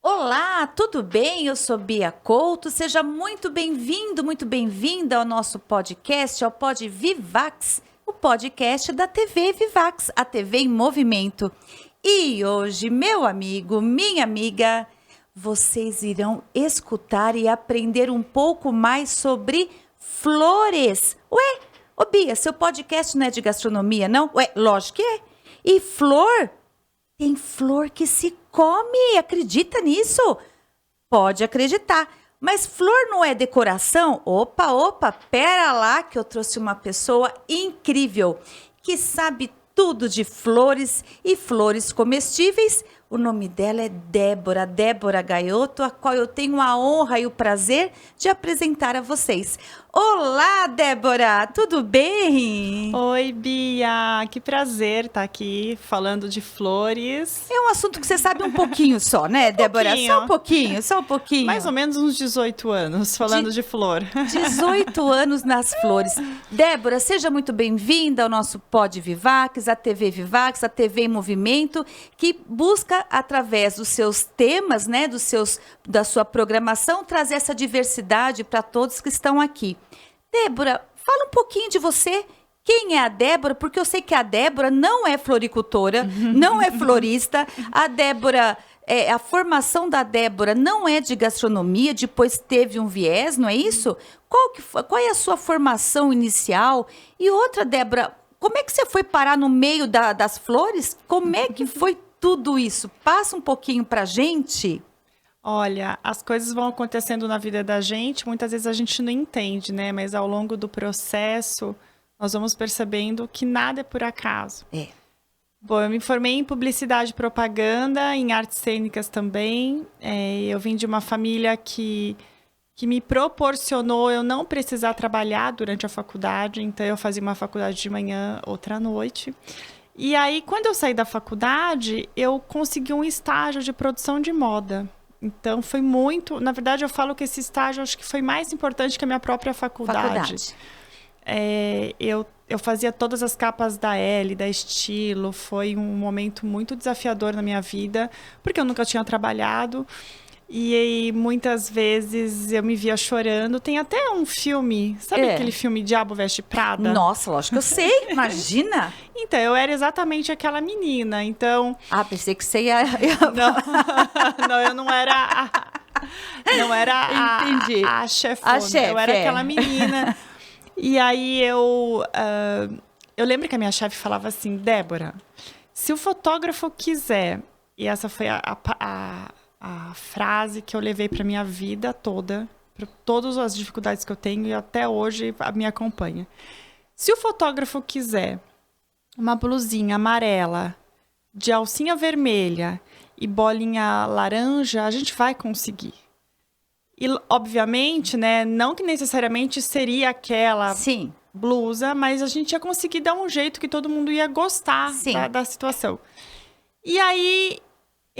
Olá, tudo bem? Eu sou Bia Couto, seja muito bem-vindo, muito bem-vinda ao nosso podcast, ao Pod Vivax, o podcast da TV Vivax, a TV em movimento. E hoje, meu amigo, minha amiga, vocês irão escutar e aprender um pouco mais sobre flores. Ué, ô Bia, seu podcast não é de gastronomia, não? Ué, lógico que é. E flor? Tem flor que se come, acredita nisso? Pode acreditar, mas flor não é decoração? Opa, pera lá que eu trouxe uma pessoa incrível, que sabe tudo de flores e flores comestíveis. O nome dela é Débora Gaiotto, a qual eu tenho a honra e o prazer de apresentar a vocês. Olá, Débora, tudo bem? Oi, Bia, que prazer estar aqui falando de flores. É um assunto que você sabe um pouquinho só, né, Débora? Só um pouquinho. Mais ou menos uns 18 anos falando de flor. 18 anos nas flores. Débora, seja muito bem-vinda ao nosso Pod Vivax, a TV Vivax, a TV em movimento, que busca, através dos seus temas, né, da sua programação, trazer essa diversidade para todos que estão aqui. Débora, fala um pouquinho de você. Quem é a Débora? Porque eu sei que a Débora não é floricultora, não é florista. A Débora, a formação da Débora não é de gastronomia, depois teve um viés, não é isso? Qual é a sua formação inicial? E outra, Débora, como é que você foi parar no meio das flores? Como é que foi tudo isso? Passa um pouquinho pra gente. Olha, as coisas vão acontecendo na vida da gente, muitas vezes a gente não entende, né? Mas ao longo do processo, nós vamos percebendo que nada é por acaso. Bom, eu me formei em publicidade e propaganda, em artes cênicas também. Eu vim de uma família que me proporcionou eu não precisar trabalhar durante a faculdade. Então, eu fazia uma faculdade de manhã, outra à noite. E aí, quando eu saí da faculdade, eu consegui um estágio de produção de moda. Então, foi muito... Na verdade, eu falo que esse estágio acho que foi mais importante que a minha própria faculdade. Eu fazia todas as capas da Elle, da Estilo. Foi um momento muito desafiador na minha vida, porque eu nunca tinha trabalhado. E aí, muitas vezes eu me via chorando. Tem até um filme, sabe aquele filme Diabo Veste Prada? Nossa, lógico que eu sei, imagina. Então, eu era exatamente aquela menina, então... Pensei que você ia... Não, eu não era a chefona, eu era aquela menina. E aí, eu lembro que a minha chefe falava assim, Débora, se o fotógrafo quiser, e essa foi a frase que eu levei para minha vida toda, para todas as dificuldades que eu tenho e até hoje me acompanha. Se o fotógrafo quiser uma blusinha amarela, de alcinha vermelha e bolinha laranja, a gente vai conseguir. E, obviamente, né, não que necessariamente seria aquela blusa, mas a gente ia conseguir dar um jeito que todo mundo ia gostar da situação. E aí...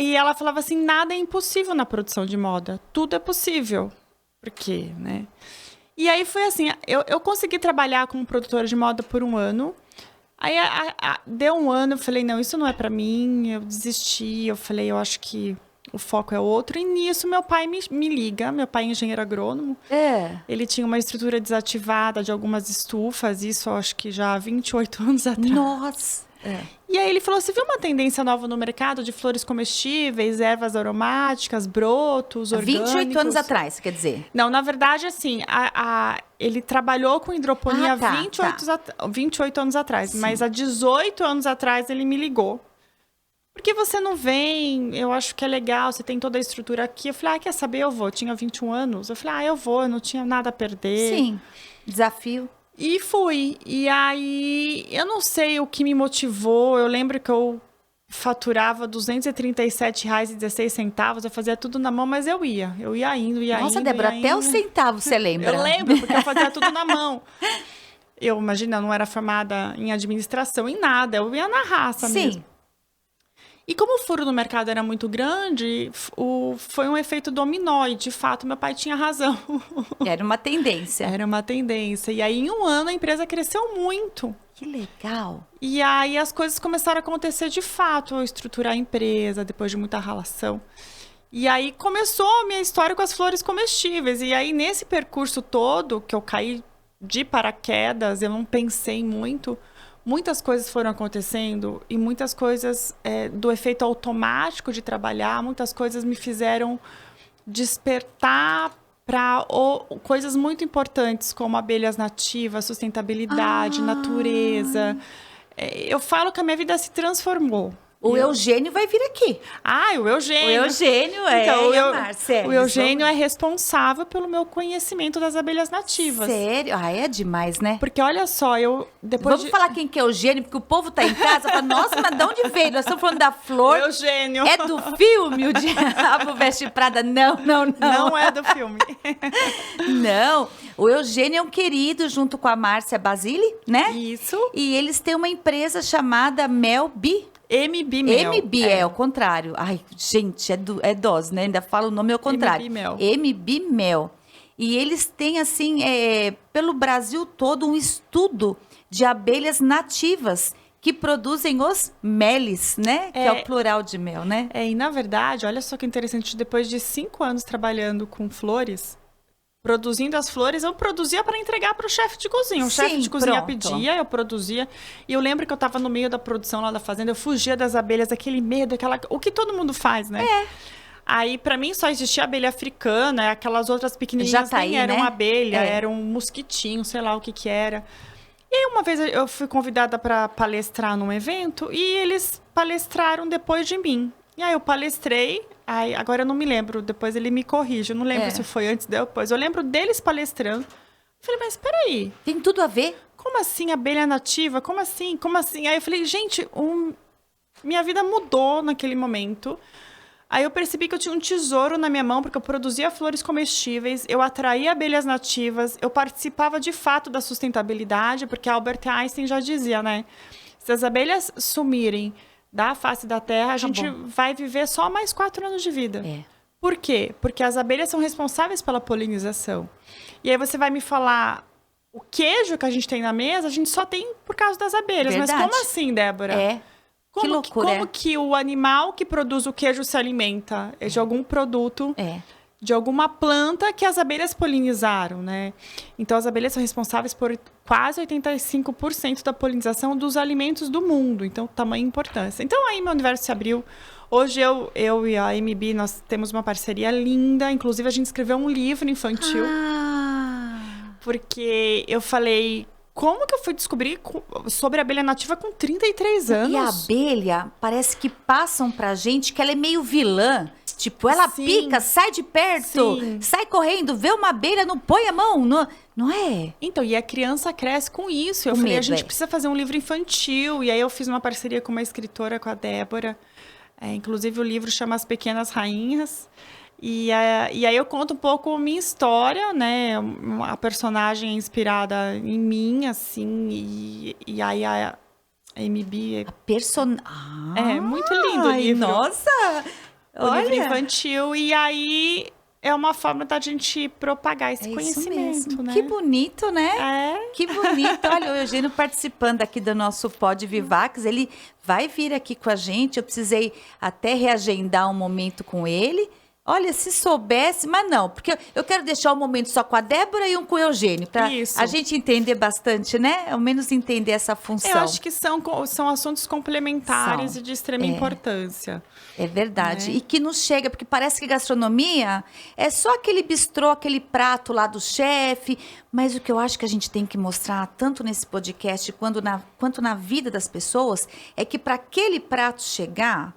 E ela falava assim, nada é impossível na produção de moda. Tudo é possível. Por quê, né? E aí foi assim, eu consegui trabalhar como produtora de moda por um ano. Aí deu um ano, eu falei, não, isso não é pra mim. Eu desisti, eu falei, eu acho que o foco é outro. E nisso meu pai me liga, meu pai é engenheiro agrônomo. Ele tinha uma estrutura desativada de algumas estufas, isso eu acho que já há 28 anos atrás. Nossa! E aí ele falou, você viu uma tendência nova no mercado de flores comestíveis, ervas aromáticas, brotos, orgânicos? 28 anos atrás, quer dizer? Não, na verdade, assim, ele trabalhou com hidroponia 28 anos atrás, mas há 18 anos atrás ele me ligou. Por que você não vem? Eu acho que é legal, você tem toda a estrutura aqui. Eu falei, quer saber? Eu vou. Eu tinha 21 anos. Eu falei, eu vou, eu não tinha nada a perder. Sim, desafio. E fui. E aí, eu não sei o que me motivou. Eu lembro que eu faturava R$ 237,16. Eu fazia tudo na mão, mas eu ia indo. Nossa, Débora, até o centavo você lembra? Eu lembro, porque eu fazia tudo na mão. Eu, imagina, não era formada em administração, em nada. Eu ia na raça mesmo. E como o furo no mercado era muito grande, foi um efeito dominó. E, de fato, meu pai tinha razão. Era uma tendência. Era uma tendência. E aí, em um ano, a empresa cresceu muito. Que legal. E aí, as coisas começaram a acontecer de fato. Eu estruturar a empresa, depois de muita ralação. E aí, começou a minha história com as flores comestíveis. E aí, nesse percurso todo, que eu caí de paraquedas, eu não pensei muito... Muitas coisas foram acontecendo e muitas coisas do efeito automático de trabalhar, muitas coisas me fizeram despertar para coisas muito importantes, como abelhas nativas, sustentabilidade, natureza. Eu falo que a minha vida se transformou. O Eugênio vai vir aqui. O Eugênio. O Eugênio então, Márcia. O Eugênio é responsável pelo meu conhecimento das abelhas nativas. Sério? É demais, né? Porque olha só, Vamos falar quem que é o Eugênio, porque o povo tá em casa e fala, nossa, mas de onde veio? Nós estamos falando da flor. O Eugênio. É do filme, o Diabo Veste Prada? Não. Não é do filme. Não. O Eugênio é um querido, junto com a Márcia Basile, né? Isso. E eles têm uma empresa chamada Melbi. MB Mel. MB é o contrário. Ai, gente, é dose, né? Ainda fala o nome ao contrário. MB Mel. MB Mel. E eles têm, assim, pelo Brasil todo, um estudo de abelhas nativas que produzem os meles, né? Que é o plural de mel, né? E na verdade, olha só que interessante, depois de 5 anos trabalhando com flores, produzindo as flores, eu produzia para entregar para o chefe de cozinha. O chefe de cozinha pedia, eu produzia. E eu lembro que eu estava no meio da produção lá da fazenda, eu fugia das abelhas, aquele medo, o que todo mundo faz, né? Aí, para mim, só existia abelha africana, aquelas outras pequenininhas nem eram abelha, era um mosquitinho, sei lá o que era. E aí, uma vez eu fui convidada para palestrar num evento e eles palestraram depois de mim. E aí eu palestrei, agora eu não me lembro, depois ele me corrige, eu não lembro se foi antes ou depois. Eu lembro deles palestrando. Eu falei, mas peraí. Tem tudo a ver? Como assim abelha nativa? Como assim? Como assim? Aí eu falei, gente, minha vida mudou naquele momento. Aí eu percebi que eu tinha um tesouro na minha mão, porque eu produzia flores comestíveis, eu atraía abelhas nativas, eu participava de fato da sustentabilidade, porque Albert Einstein já dizia, né? Se as abelhas sumirem da face da Terra, a gente vai viver só mais 4 anos de vida. Por quê? Porque as abelhas são responsáveis pela polinização. E aí você vai me falar, o queijo que a gente tem na mesa, a gente só tem por causa das abelhas. Verdade. Mas como assim, Débora? Que loucura. Como que o animal que produz o queijo se alimenta? É de algum produto, de alguma planta que as abelhas polinizaram, né? Então, as abelhas são responsáveis por quase 85% da polinização dos alimentos do mundo. Então, tamanha importância. Então, aí meu universo se abriu. Hoje, eu e a MB, nós temos uma parceria linda. Inclusive, a gente escreveu um livro infantil. Porque eu falei... Como que eu fui descobrir sobre a abelha nativa com 33 anos? E a abelha, parece que passam pra gente que ela é meio vilã. Tipo, ela pica, sai de perto, sai correndo, vê uma abelha, não põe a mão, não é? Então, e a criança cresce com isso. Eu falei, a gente precisa fazer um livro infantil. E aí eu fiz uma parceria com uma escritora, com a Débora. Inclusive o livro chama As Pequenas Rainhas. E aí eu conto um pouco a minha história, né? A personagem é inspirada em mim, assim. E aí a MB... É muito lindo o livro. Nossa! O livro infantil. E aí é uma forma da gente propagar esse conhecimento, né? Que bonito, né? Que bonito. Olha, o Eugênio participando aqui do nosso Pod Vivax. Ele vai vir aqui com a gente. Eu precisei até reagendar um momento com ele. Olha, se soubesse, mas não, porque eu quero deixar um momento só com a Débora e um com o Eugênio, para a gente entender bastante, né? Ao menos entender essa função. Eu acho que são assuntos complementares e de extrema importância. É verdade. E que nos chega, porque parece que gastronomia é só aquele bistrô, aquele prato lá do chefe, mas o que eu acho que a gente tem que mostrar, tanto nesse podcast quanto na vida das pessoas, é que para aquele prato chegar...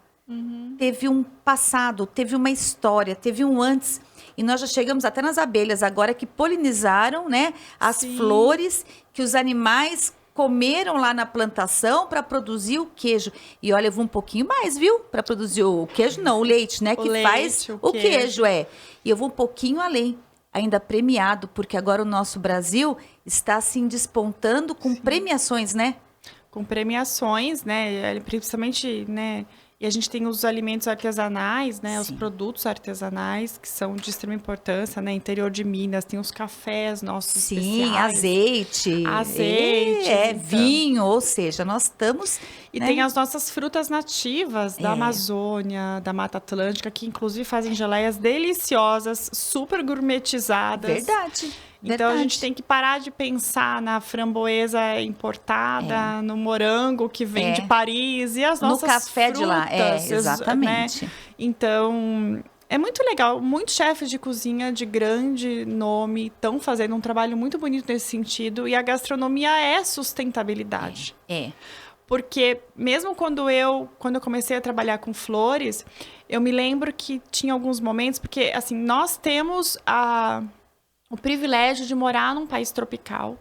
Teve um passado, teve uma história, teve um antes. E nós já chegamos até nas abelhas agora que polinizaram, né, as flores que os animais comeram lá na plantação para produzir o queijo. E olha, eu vou um pouquinho mais, viu? Para produzir o queijo, não, o leite, né? Faz o queijo, E eu vou um pouquinho além. Ainda premiado, porque agora o nosso Brasil está, assim, despontando com premiações, né? Com premiações, né? Principalmente, né? E a gente tem os alimentos artesanais, né? Sim. Os produtos artesanais, que são de extrema importância, né? Interior de Minas, tem os cafés nossos especiais. Azeite. Então. Vinho, ou seja, nós estamos... E tem as nossas frutas nativas da Amazônia, da Mata Atlântica, que inclusive fazem geleias deliciosas, super gourmetizadas. Verdade. Então, a gente tem que parar de pensar na framboesa importada, no morango que vem de Paris e as nossas frutas. No café de lá, exatamente. Né? Então, é muito legal. Muitos chefes de cozinha de grande nome estão fazendo um trabalho muito bonito nesse sentido. E a gastronomia é sustentabilidade. Porque mesmo quando eu comecei a trabalhar com flores, eu me lembro que tinha alguns momentos... Porque, assim, nós temos o privilégio de morar num país tropical.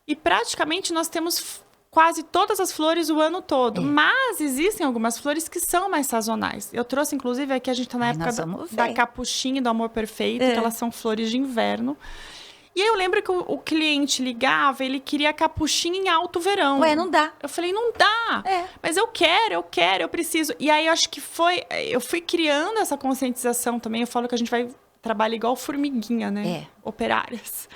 E praticamente nós temos quase todas as flores o ano todo. Mas existem algumas flores que são mais sazonais. Eu trouxe, inclusive, aqui a gente está na época da capuchinha e do amor perfeito, que elas são flores de inverno. E aí eu lembro que o cliente ligava, ele queria capuchinha em alto verão. Não dá. Eu falei, não dá. Mas eu preciso. E aí eu acho que eu fui criando essa conscientização também. Eu falo que a gente trabalha igual formiguinha, né? Operárias.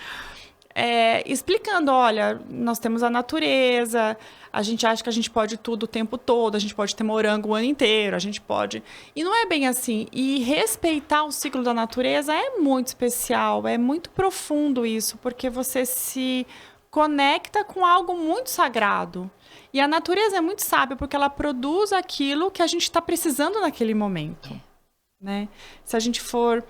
Explicando, olha, nós temos a natureza, a gente acha que a gente pode tudo o tempo todo, a gente pode ter morango o ano inteiro, a gente pode... E não é bem assim. E respeitar o ciclo da natureza é muito especial, é muito profundo isso, porque você se conecta com algo muito sagrado. E a natureza é muito sábia, porque ela produz aquilo que a gente está precisando naquele momento. Né? Se a gente for...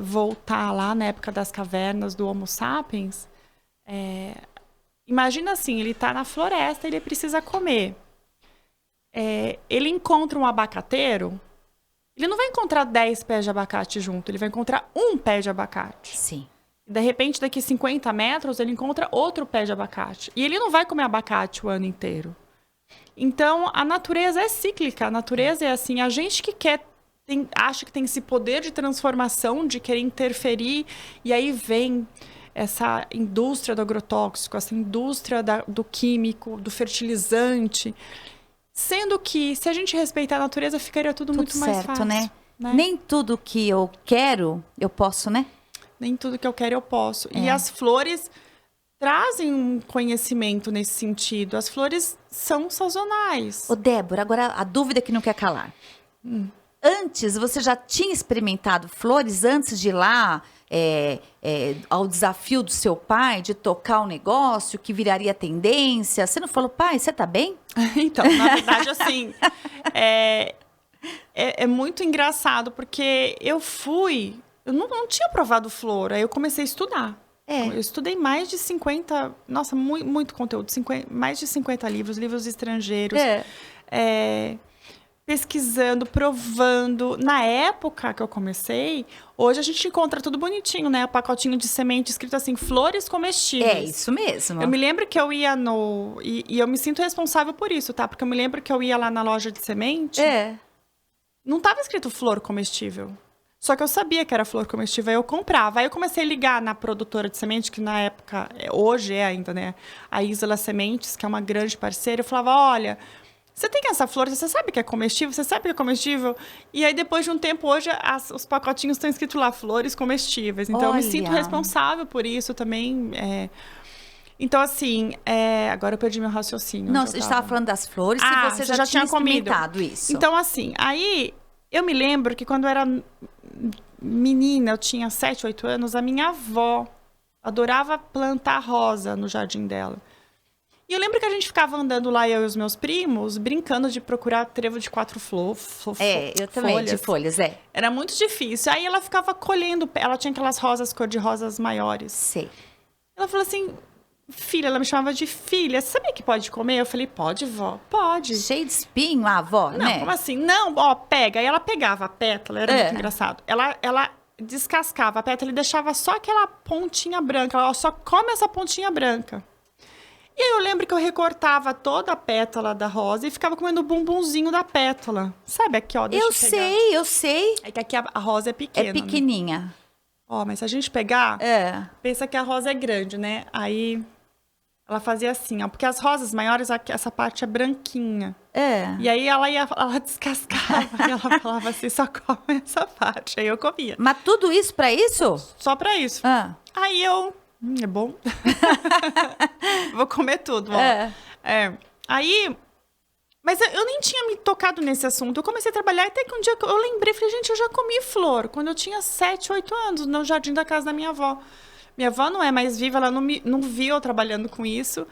voltar lá na época das cavernas do Homo sapiens, imagina assim, ele está na floresta, ele precisa comer. Ele encontra um abacateiro, ele não vai encontrar 10 pés de abacate junto, ele vai encontrar um pé de abacate. Sim. De repente, daqui 50 metros, ele encontra outro pé de abacate. E ele não vai comer abacate o ano inteiro. Então, a natureza é cíclica, a natureza é assim, a gente que acha que tem esse poder de transformação, de querer interferir, e aí vem essa indústria do agrotóxico, essa indústria do químico, do fertilizante, sendo que, se a gente respeitar a natureza, ficaria tudo muito mais fácil. Né? Nem tudo que eu quero, eu posso, né? Nem tudo que eu quero, eu posso. E as flores trazem um conhecimento nesse sentido. As flores são sazonais. Débora, agora a dúvida que não quer calar. Antes, você já tinha experimentado flores antes de ir lá ao desafio do seu pai de tocar um negócio que viraria tendência? Você não falou, pai, você tá bem? Então, na verdade, assim, é muito engraçado, porque eu não tinha provado flor, aí eu comecei a estudar. Eu estudei mais de 50, nossa, muito conteúdo, mais de 50 livros estrangeiros. Pesquisando, provando. Na época que eu comecei, hoje a gente encontra tudo bonitinho, né? O pacotinho de semente escrito assim, flores comestíveis. Isso mesmo. Eu me lembro que eu ia e eu me sinto responsável por isso, tá? Porque eu me lembro que eu ia lá na loja de semente. Não tava escrito flor comestível. Só que eu sabia que era flor comestível, aí eu comprava. Aí eu comecei a ligar na produtora de semente, que na época, hoje é ainda, né? A Isla Sementes, que é uma grande parceira. Eu falava, olha... Você tem essa flor, você sabe que é comestível? Você sabe que é comestível? E aí, depois de um tempo, hoje, os pacotinhos estão escritos lá, flores comestíveis. Então, eu me sinto responsável por isso também. Então, assim, agora eu perdi meu raciocínio. Não, você estava falando das flores, se você já tinha experimentado isso. Então, assim, aí, eu me lembro que quando eu era menina, eu tinha 7, 8 anos, a minha avó adorava plantar rosa no jardim dela. E eu lembro que a gente ficava andando lá, eu e os meus primos, brincando de procurar trevo de 4 eu também, folhas. De folhas, Era muito difícil. Aí ela ficava colhendo, ela tinha aquelas rosas cor-de-rosas maiores. Sei. Ela falou assim, filha, ela me chamava de filha, você sabia que pode comer? Eu falei, pode, vó, pode. Cheio de espinho, a avó, não, né? Como assim? Não, pega. Aí ela pegava a pétala, era muito engraçado. Ela descascava a pétala e deixava só aquela pontinha branca. Ela só come essa pontinha branca. E aí eu lembro que eu recortava toda a pétala da rosa e ficava comendo o bumbumzinho da pétala. Sabe aqui, ó? Eu sei. É que aqui a rosa é pequena. É pequenininha. Né? Mas se a gente pegar, pensa que a rosa é grande, né? Aí Ela fazia assim, ó, porque as rosas maiores, essa parte é branquinha. E aí ela descascava e ela falava assim, só come essa parte. Aí eu comia. Mas tudo isso pra isso? Só pra isso. Aí eu... é bom. Vou comer tudo, ó. Aí... Mas eu nem tinha me tocado nesse assunto. Eu comecei a trabalhar até que um dia eu lembrei, falei, gente, eu já comi flor. Quando eu tinha 7, 8 anos, no jardim da casa da minha avó. Minha avó não é mais viva, ela não viu eu trabalhando com isso.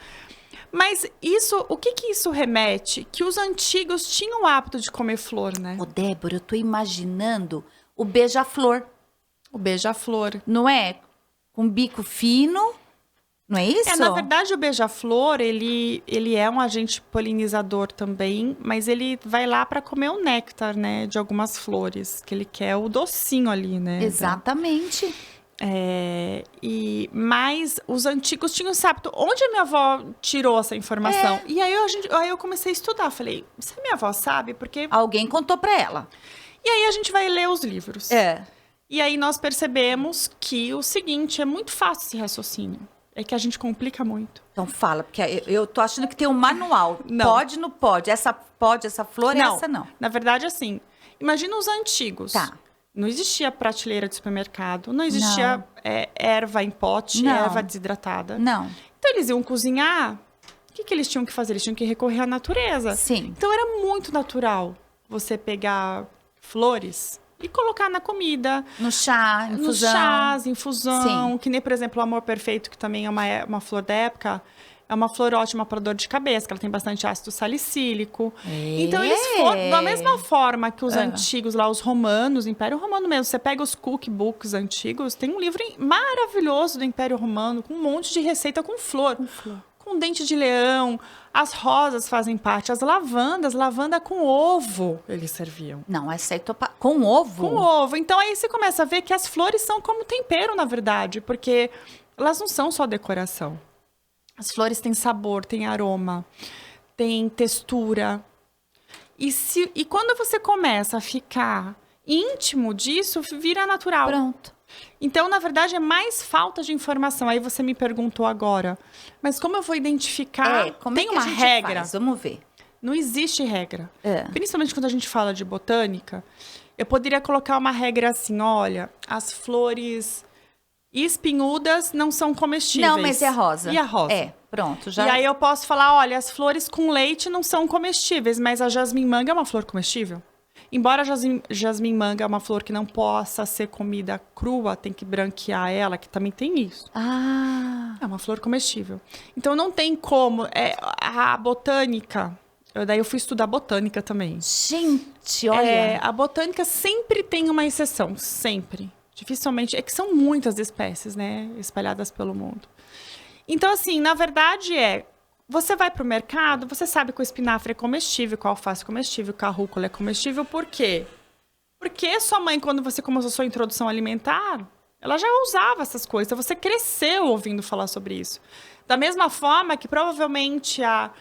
Mas isso, o que isso remete? Que os antigos tinham o hábito de comer flor, né? Ô, Débora, eu tô imaginando o beija-flor. O beija-flor. Não é? Com bico fino, não é isso? Na verdade, o beija-flor, ele é um agente polinizador também, mas ele vai lá para comer o néctar, né? De algumas flores, que ele quer o docinho ali, né? Exatamente. Mas os antigos tinham esse hábito. Onde a minha avó tirou essa informação? E aí eu comecei a estudar. Falei, se a minha avó sabe, porque... Alguém contou pra ela. E aí a gente vai ler os livros. E aí nós percebemos que o seguinte, é muito fácil esse raciocínio. É que a gente complica muito. Então fala, porque eu tô achando que tem um manual. Não. Pode, não pode. Essa pode, essa flor, não. Essa não. Na verdade, assim, imagina os antigos. Tá. Não existia prateleira de supermercado, não existia erva em pote, erva desidratada. Não. Então, eles iam cozinhar, o que eles tinham que fazer? Eles tinham que recorrer à natureza. Sim. Então, era muito natural você pegar flores e colocar na comida. No chá, infusão. Nos chás, infusão. Sim. Que nem, por exemplo, o amor perfeito, que também é uma flor da época. É uma flor ótima para dor de cabeça, que ela tem bastante ácido salicílico. Então, eles foram, da mesma forma que os antigos lá, os romanos, Império Romano mesmo. Você pega os cookbooks antigos, tem um livro maravilhoso do Império Romano, com um monte de receita com flor. Com dente de leão, as rosas fazem parte, as lavanda com ovo, eles serviam. Não, essa aí com ovo? Com ovo. Então, aí você começa a ver que as flores são como tempero, na verdade, porque elas não são só decoração. As flores têm sabor, têm aroma, têm textura. E quando você começa a ficar íntimo disso, vira natural. Pronto. Então, na verdade, é mais falta de informação. Aí você me perguntou agora, mas como eu vou identificar? Tem uma regra? Faz? Vamos ver. Não existe regra. Principalmente quando a gente fala de botânica, eu poderia colocar uma regra assim, olha, as flores... espinhudas não são comestíveis. Não, mas é rosa. E a rosa? Pronto. Já... E aí eu posso falar, olha, as flores com leite não são comestíveis, mas a jasmim-manga é uma flor comestível. Embora a jasmim-manga é uma flor que não possa ser comida crua, tem que branquear ela, que também tem isso. É uma flor comestível. Então não tem como. A botânica... Daí eu fui estudar botânica também. Gente, olha... a botânica sempre tem uma exceção, sempre. Dificilmente, é que são muitas espécies, né, espalhadas pelo mundo. Então, assim, na verdade você vai pro mercado, você sabe que o espinafre é comestível, que a alface é comestível, que a rúcula é comestível, por quê? Porque sua mãe, quando você começou a sua introdução alimentar, ela já usava essas coisas, você cresceu ouvindo falar sobre isso. Da mesma forma que provavelmente a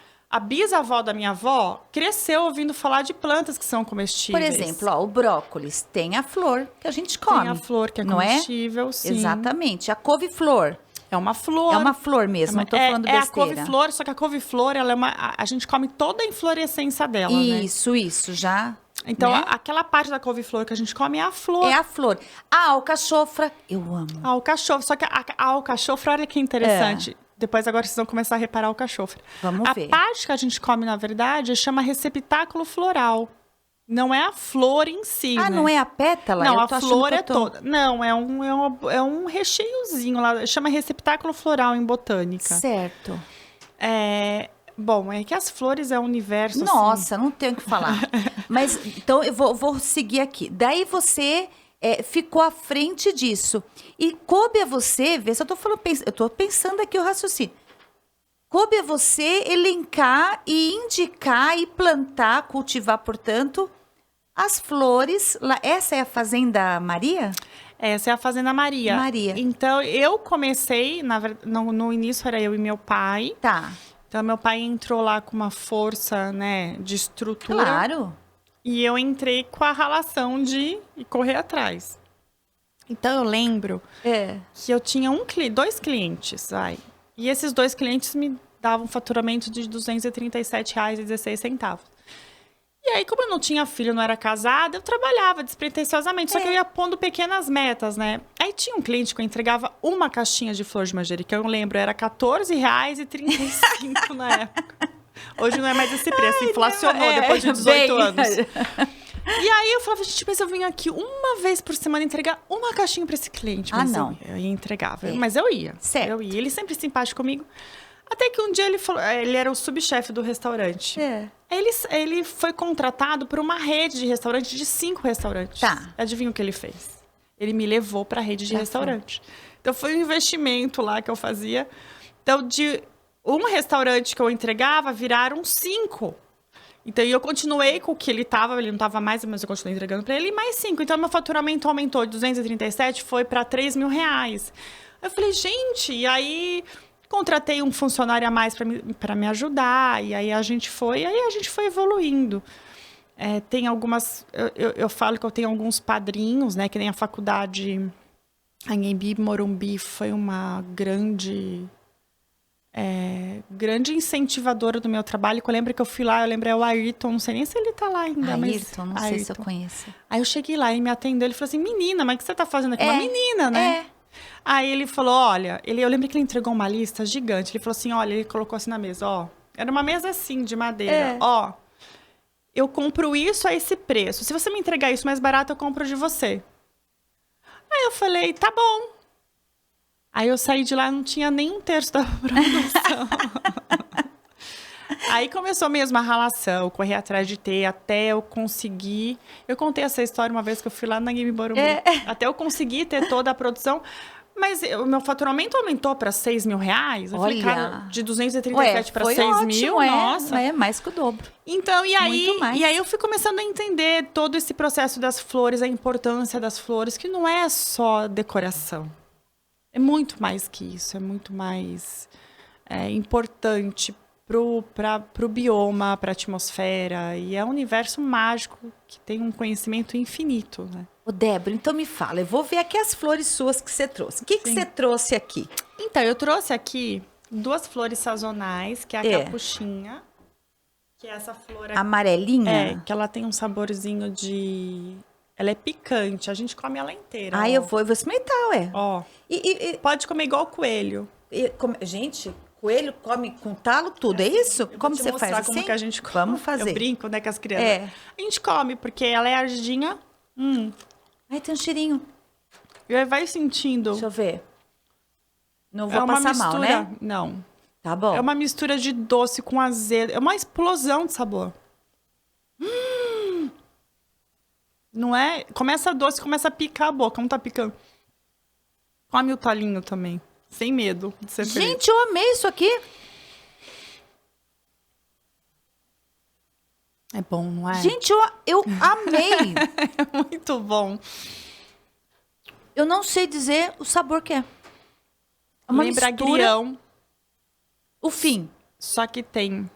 bisavó da minha avó cresceu ouvindo falar de plantas que são comestíveis. Por exemplo, o brócolis tem a flor que a gente come. Tem a flor que é comestível, sim. Exatamente. A couve-flor. É uma flor. É uma flor mesmo, não tô falando besteira. É a couve-flor, só que a couve-flor, ela a gente come toda a inflorescência dela, né? Isso, já. Então, né? aquela parte da couve-flor que a gente come é a flor. É a flor. A alcachofra, eu amo. A alcachofra, só que a alcachofra, olha que interessante. Depois, agora, vocês vão começar a reparar a alcachofra. Vamos ver. A parte que a gente come, na verdade, chama receptáculo floral. Não é a flor em si, né? Não é a pétala? Não, a flor é toda. Não, é um recheiozinho lá. Chama receptáculo floral em botânica. Certo. Bom, é que as flores é um universo, Nossa, não tenho o que falar. Mas, então, eu vou seguir aqui. Daí você... ficou à frente disso. E coube a você, vê se eu tô pensando aqui o raciocínio. Coube a você elencar e indicar e plantar, cultivar, portanto, as flores. Essa é a Fazenda Maria? Essa é a Fazenda Maria. Então, eu comecei, no início era eu e meu pai. Tá. Então, meu pai entrou lá com uma força, né, de estrutura. Claro. E eu entrei com a relação de correr atrás. Então, eu lembro que eu tinha 2 clientes, E esses 2 clientes me davam um faturamento de R$ 237,16. E aí, como eu não tinha filho, não era casada, eu trabalhava despretensiosamente. Só que eu ia pondo pequenas metas, né? Aí tinha um cliente que eu entregava uma caixinha de flor de manjericão. Eu lembro, era R$ 14,35 na época. Hoje não é mais esse preço, inflacionou depois de 18 anos. E aí eu falava, gente, mas eu venho aqui uma vez por semana entregar uma caixinha pra esse cliente. Mas não. Eu ia entregar. Mas eu ia. Certo. Eu ia. Ele sempre simpático comigo. Até que um dia ele falou, ele era o subchefe do restaurante. Ele foi contratado por uma rede de restaurante de 5 restaurantes. Tá. Adivinha o que ele fez? Ele me levou pra rede de restaurante. Então foi um investimento lá que eu fazia. Então de um restaurante que eu entregava, viraram 5. Então eu continuei com o que ele não estava mais, mas eu continuei entregando para ele, e mais 5. Então meu faturamento aumentou de 237, foi para R$ 3.000. Eu falei, gente, e aí contratei um funcionário a mais para me ajudar, e aí a gente foi evoluindo. Tem algumas, eu falo que eu tenho alguns padrinhos, né, que nem a faculdade Anhembi Morumbi foi uma grande incentivadora do meu trabalho. Eu lembro que eu fui lá, é o Ayrton, não sei nem se ele tá lá ainda. Ayrton, não sei se eu conheço. Aí eu cheguei lá, ele me atendeu, ele falou assim, menina, mas o que você tá fazendo aqui? Uma menina, né? Aí ele falou, olha, eu lembro que ele entregou uma lista gigante, ele falou assim, olha, ele colocou assim na mesa, ó, era uma mesa assim, de madeira, ó, eu compro isso a esse preço, se você me entregar isso mais barato, eu compro de você. Aí eu falei, tá bom. Aí eu saí de lá e não tinha nem 1/3 da produção. Aí começou mesmo a ralação, correr atrás de ter, até eu conseguir... Eu contei essa história uma vez que eu fui lá na Game Morumbi. Até eu conseguir ter toda a produção. Mas o meu faturamento aumentou para R$ 6.000. Eu falei, cara, de 237 para 6.000, nossa. É mais que o dobro. Então, e aí eu fui começando a entender todo esse processo das flores, a importância das flores, que não é só decoração. É muito mais que isso, é muito mais importante para o bioma, para a atmosfera. E é um universo mágico que tem um conhecimento infinito, né? Ô, Débora, então me fala, eu vou ver aqui as flores suas que você trouxe. O que você trouxe aqui? Então, eu trouxe aqui 2 flores sazonais, que é a capuchinha, que é essa flor aqui. Amarelinha? Que ela tem um saborzinho de... Ela é picante, a gente come ela inteira. Ah, eu vou experimentar, ué. Ó, pode comer igual coelho. Gente, coelho come com talo tudo, é isso? Como você faz assim? Como que a gente come. Vamos fazer. Eu brinco, né, com as crianças. A gente come, porque ela é ardidinha. Ai, tem um cheirinho. E aí vai sentindo. Deixa eu ver. Não vou passar mal, né? Não. Tá bom. É uma mistura de doce com azedo. É uma explosão de sabor. Não é? Começa doce, começa a picar a boca. Não tá picando. Come o talinho também. Sem medo de ser feliz. Gente, eu amei isso aqui. É bom, não é? Gente, eu amei. É muito bom. Eu não sei dizer o sabor que é. Uma Lembra mistura, agrião. O fim. Só que tem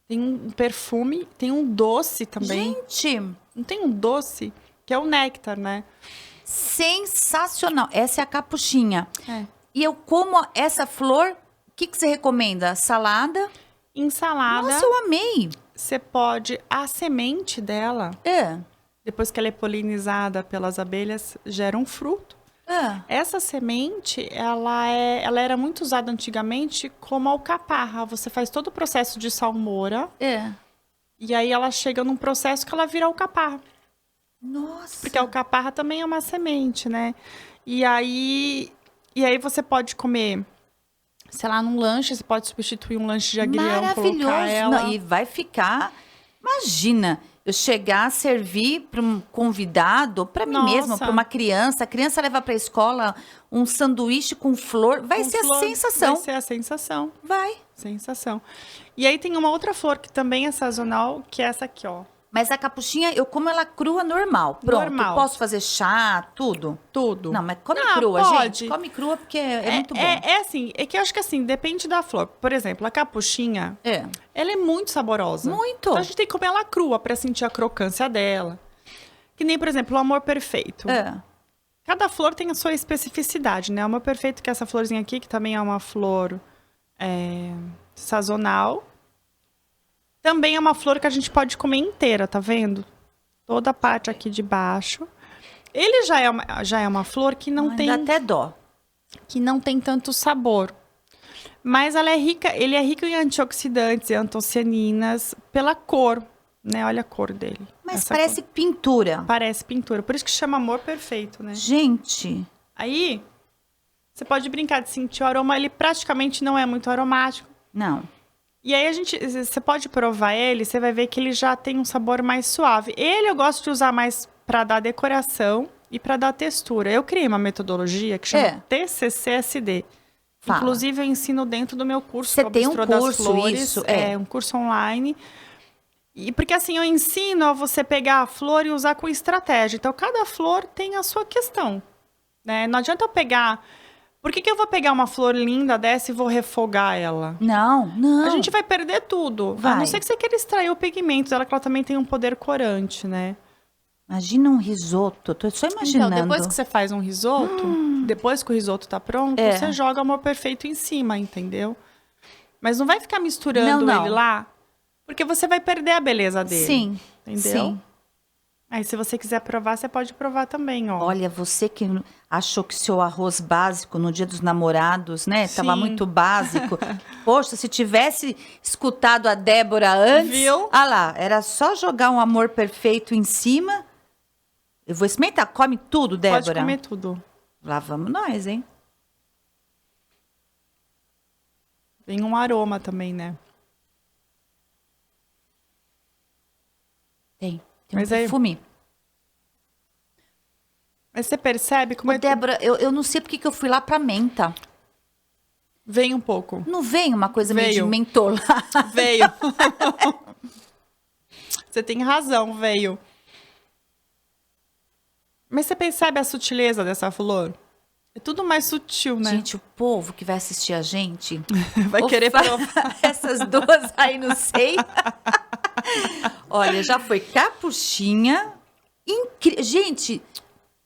um perfume, tem um doce também. Gente, não tem um doce, que é o néctar, né? Sensacional. Essa é a capuchinha. É. E eu como essa flor, o que você recomenda? Salada? Em salada. Nossa, eu amei. Você pode, a semente dela, depois que ela é polinizada pelas abelhas, gera um fruto. Essa semente, ela era muito usada antigamente como alcaparra. Você faz todo o processo de salmoura. E aí ela chega num processo que ela vira alcaparra. Nossa. Porque a alcaparra também é uma semente, né? E aí você pode comer, sei lá, num lanche, você pode substituir um lanche de agrião, maravilhoso. Colocar ela... Não, e vai ficar... Imagina, eu chegar a servir para um convidado, para mim mesma, para uma criança. A criança leva para a escola um sanduíche com flor. Vai ser a sensação. Vai ser a sensação. Vai. Sensação. E aí tem uma outra flor que também é sazonal, que é essa aqui, ó. Mas a capuchinha, eu como ela crua normal. Pronto, normal. Posso fazer chá, tudo? Tudo. Não, mas come crua, pode. Gente. Come crua porque é muito bom. Assim, é que eu acho que assim, depende da flor. Por exemplo, a capuchinha, ela é muito saborosa. Muito. Então a gente tem que comer ela crua pra sentir a crocância dela. Que nem, por exemplo, o amor perfeito. Cada flor tem a sua especificidade, né? O amor perfeito, que é essa florzinha aqui, que também é uma flor sazonal. Também é uma flor que a gente pode comer inteira, tá vendo? Toda a parte aqui de baixo. Ele já é uma flor que não tem... Dá até dó. Que não tem tanto sabor. Mas ele é rico em antioxidantes e antocianinas pela cor, né? Olha a cor dele. Mas parece pintura. Parece pintura. Por isso que chama amor perfeito, né? Gente. Aí, você pode brincar de sentir o aroma. Ele praticamente não é muito aromático. Não. E aí, você pode provar ele, você vai ver que ele já tem um sabor mais suave. Ele eu gosto de usar mais para dar decoração e para dar textura. Eu criei uma metodologia que chama TCCSD. Fala. Inclusive, eu ensino dentro do meu curso. Você tem um curso, das flores, isso? Um curso online. E porque assim, eu ensino a você pegar a flor e usar com estratégia. Então, cada flor tem a sua questão, né? Não adianta eu pegar... Por que eu vou pegar uma flor linda dessa e vou refogar ela? Não. A gente vai perder tudo. Vai. A não ser que você queira extrair o pigmento dela, que ela também tem um poder corante, né? Imagina um risoto, tô só imaginando. Então, depois que você faz um risoto, depois que o risoto tá pronto, você joga o amor perfeito em cima, entendeu? Mas não vai ficar misturando ele lá, porque você vai perder a beleza dele. Sim, entendeu? Sim. Aí, se você quiser provar, você pode provar também, ó. Olha, você que achou que seu arroz básico no Dia dos Namorados, né? Sim. Tava muito básico. Poxa, se tivesse escutado a Débora antes... Viu? Ah lá, era só jogar um amor perfeito em cima. Eu vou experimentar. Come tudo, Débora? Pode comer tudo. Lá vamos nós, hein? Tem um aroma também, né? Tem Mas um perfume. Mas você percebe como Débora, eu não sei porque que eu fui lá pra menta. Vem um pouco. Não vem uma coisa meio de mentolado? Veio. Você tem razão, veio. Mas você percebe a sutileza dessa flor? É tudo mais sutil, né? Gente, o povo que vai assistir a gente... vai querer provar. Essas duas aí, não sei. Olha, já foi capuchinha. Gente,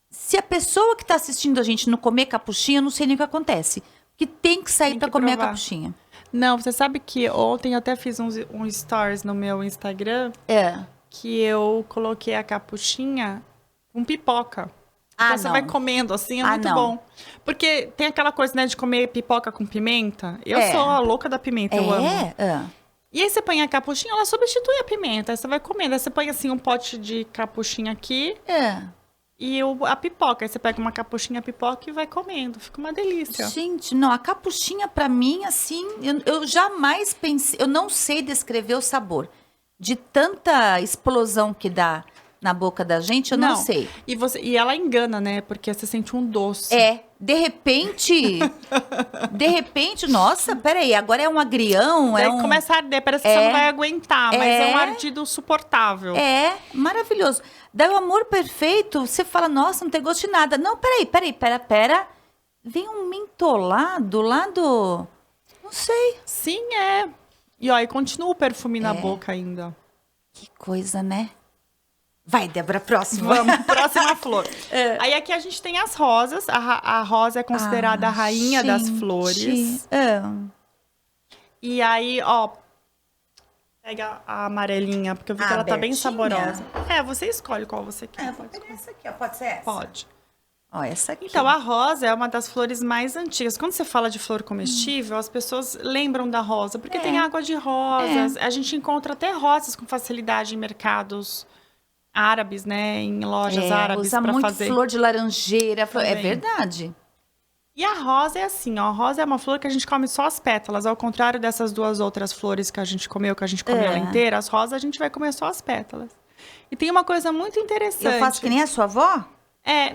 se a pessoa que tá assistindo a gente não comer capuchinha, eu não sei nem o que acontece. Que tem que sair para comer a capuchinha. Não, você sabe que ontem eu até fiz um stories no meu Instagram. Que eu coloquei a capuchinha com pipoca. Então você vai comendo assim, é muito bom. Porque tem aquela coisa, né, de comer pipoca com pimenta. Eu sou a louca da pimenta, eu amo. E aí você põe a capuchinha, ela substitui a pimenta. Aí você vai comendo. Aí você põe assim um pote de capuchinha aqui. E a pipoca. Aí você pega uma capuchinha pipoca e vai comendo. Fica uma delícia. Gente, não, a capuchinha pra mim, assim, eu jamais pensei... Eu não sei descrever o sabor. De tanta explosão que dá na boca da gente, eu não sei. E ela engana, né? Porque você sente um doce. De repente, nossa, peraí, agora é um agrião. Daí começa a arder, parece que você não vai aguentar, mas é um ardido suportável. Maravilhoso. Daí o amor perfeito, você fala, nossa, não tem gosto de nada. Não, pera. Vem um mentolado lá do... Não sei. Sim, é. E ó, e continua o perfume na boca ainda. Que coisa, né? Vai, Débora, próxima. Vamos, próxima flor. Aí aqui a gente tem as rosas. A rosa é considerada a rainha das flores. E aí, ó, pega a amarelinha, porque eu vi que ela tá bem saborosa. Você escolhe qual você quer. Vou pegar essa aqui, ó. Pode ser essa? Pode. Ó, essa aqui. Então, a rosa é uma das flores mais antigas. Quando você fala de flor comestível, as pessoas lembram da rosa, porque tem água de rosas. A gente encontra até rosas com facilidade em mercados árabes, né? Em lojas árabes usa para muito fazer. Flor de laranjeira. É verdade. E a rosa é assim, ó. A rosa é uma flor que a gente come só as pétalas. Ao contrário dessas duas outras flores que a gente comeu ela inteira, as rosas a gente vai comer só as pétalas. E tem uma coisa muito interessante. Eu faço que nem a sua avó?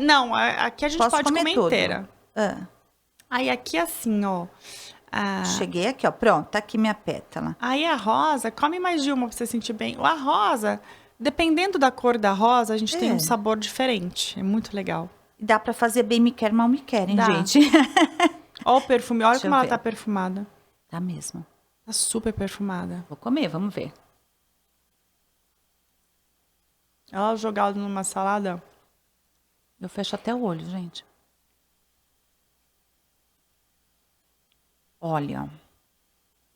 Não, aqui a gente pode comer inteira. Aí aqui assim, ó. Cheguei aqui, ó. Pronto, tá aqui minha pétala. Aí a rosa, come mais de uma pra você sentir bem. A rosa, dependendo da cor da rosa, a gente tem um sabor diferente. É muito legal. Dá pra fazer bem me quer, mal me quer, hein, gente? Ó o perfume, olha como ela tá perfumada. Tá mesmo. Tá super perfumada. Vou comer, vamos ver. Ela jogada numa salada. Eu fecho até o olho, gente. Olha.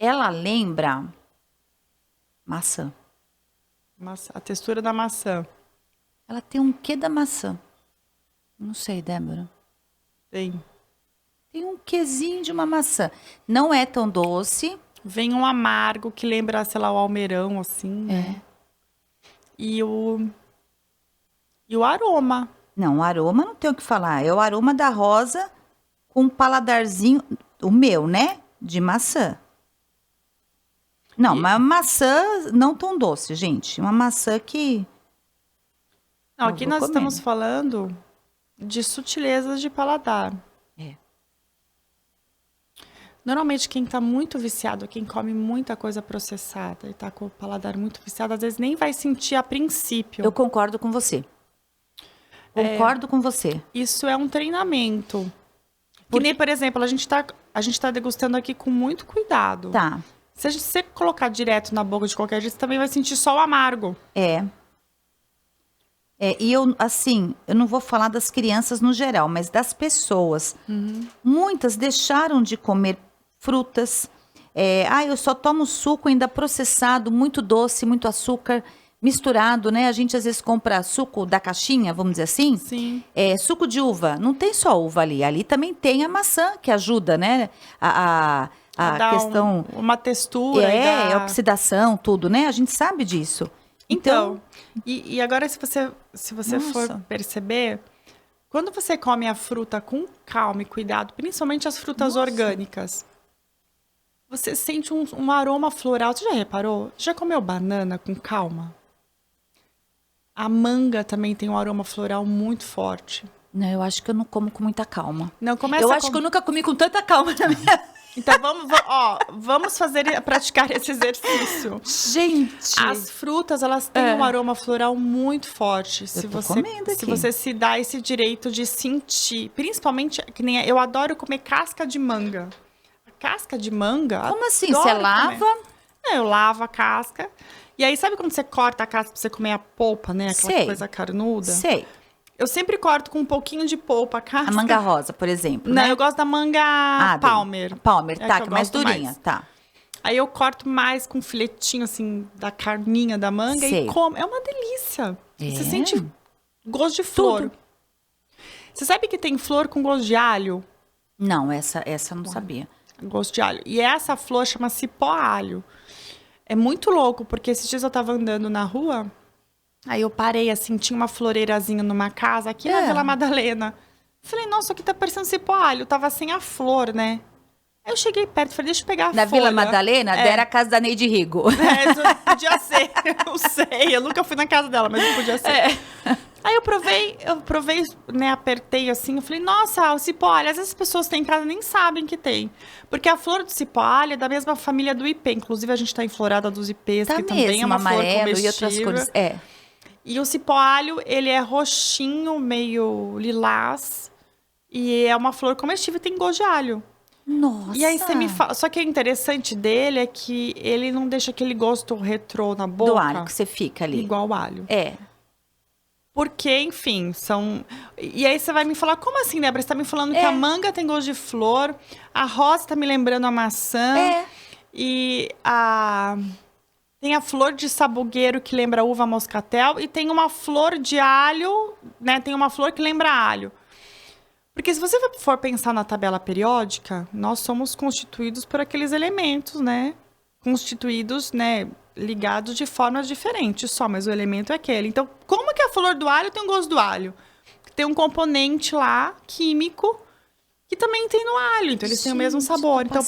Ela lembra maçã. A textura da maçã. Ela tem um quê da maçã? Não sei, Débora. Tem um quezinho de uma maçã. Não é tão doce. Vem um amargo que lembra, sei lá, o almeirão, assim, né? E o aroma. Não, o aroma não tem o que falar. É o aroma da rosa com um paladarzinho, o meu, né? De maçã. Não, mas maçã não tão doce, gente. Uma maçã que... Não, aqui nós estamos falando de sutilezas de paladar. Normalmente, quem está muito viciado, quem come muita coisa processada e está com o paladar muito viciado, às vezes nem vai sentir a princípio. Eu concordo com você. Concordo com você. Isso é um treinamento. Que nem, por exemplo, a gente tá degustando aqui com muito cuidado. Tá. Se você colocar direto na boca de qualquer jeito, você também vai sentir só o amargo. E eu não vou falar das crianças no geral, mas das pessoas. Muitas deixaram de comer frutas. Eu só tomo suco ainda processado, muito doce, muito açúcar misturado, né? A gente às vezes compra suco da caixinha, vamos dizer assim. Sim. Suco de uva. Não tem só uva ali. Ali também tem a maçã que ajuda, né? A questão... uma textura. Oxidação, tudo, né? A gente sabe disso. Então, e agora se você for perceber, quando você come a fruta com calma e cuidado, principalmente as frutas orgânicas, você sente um aroma floral. Você já reparou? Já comeu banana com calma? A manga também tem um aroma floral muito forte. Não, eu acho que eu não como com muita calma. Não, começa eu acho que eu nunca comi com tanta calma na minha... Então, vamos praticar esse exercício. Gente! As frutas, elas têm um aroma floral muito forte. Se você se dá esse direito de sentir. Principalmente, que nem eu adoro comer casca de manga. A casca de manga... Como assim? Você lava? Eu lavo a casca. E aí, sabe quando você corta a casca pra você comer a polpa, né? Aquela coisa carnuda? Sei. Eu sempre corto com um pouquinho de polpa a casca. A manga rosa, por exemplo, Não, né? eu gosto da manga Palmer. Palmer, tá, que é mais durinha, mais. Tá. Aí eu corto mais com um filetinho, assim, da carninha da manga e como. É uma delícia. Você sente gosto de flor. Tudo. Você sabe que tem flor com gosto de alho? Não, essa eu não sabia. Gosto de alho. E essa flor chama cipó alho. É muito louco, porque esses dias eu tava andando na rua... Aí eu parei, assim, tinha uma floreirazinha numa casa aqui na Vila Madalena. Falei, nossa, aqui tá parecendo cipó alho. Tava sem a flor, né? Aí eu cheguei perto, falei, deixa eu pegar a folha. Na Vila Madalena? Era a casa da Neide Rigo. Podia ser, eu sei. Eu nunca fui na casa dela, mas podia ser. Aí eu provei, né, apertei assim, eu falei, nossa, o cipó alho, às vezes as pessoas têm em casa e nem sabem que tem. Porque a flor do cipó alho é da mesma família do ipê. Inclusive, a gente tá em florada dos ipês, que também é uma flor comestível. E outras cores, E o cipó alho, ele é roxinho, meio lilás. E é uma flor comestível e tem gosto de alho. Nossa! E aí você me fala... Só que o interessante dele é que ele não deixa aquele gosto retrô na boca. Do alho que você fica ali. Igual o alho. Porque, enfim, são... E aí você vai me falar, como assim, Débora? Você tá me falando que a manga tem gosto de flor, a rosa tá me lembrando a maçã. E tem a flor de sabugueiro que lembra uva moscatel e tem uma flor de alho, né? Tem uma flor que lembra alho. Porque se você for pensar na tabela periódica, nós somos constituídos por aqueles elementos, né? Constituídos, né? Ligados de formas diferentes só, mas o elemento é aquele. Então, como que a flor do alho tem um gosto do alho? Tem um componente lá, químico, que também tem no alho. Então, eles têm o mesmo sabor. Então,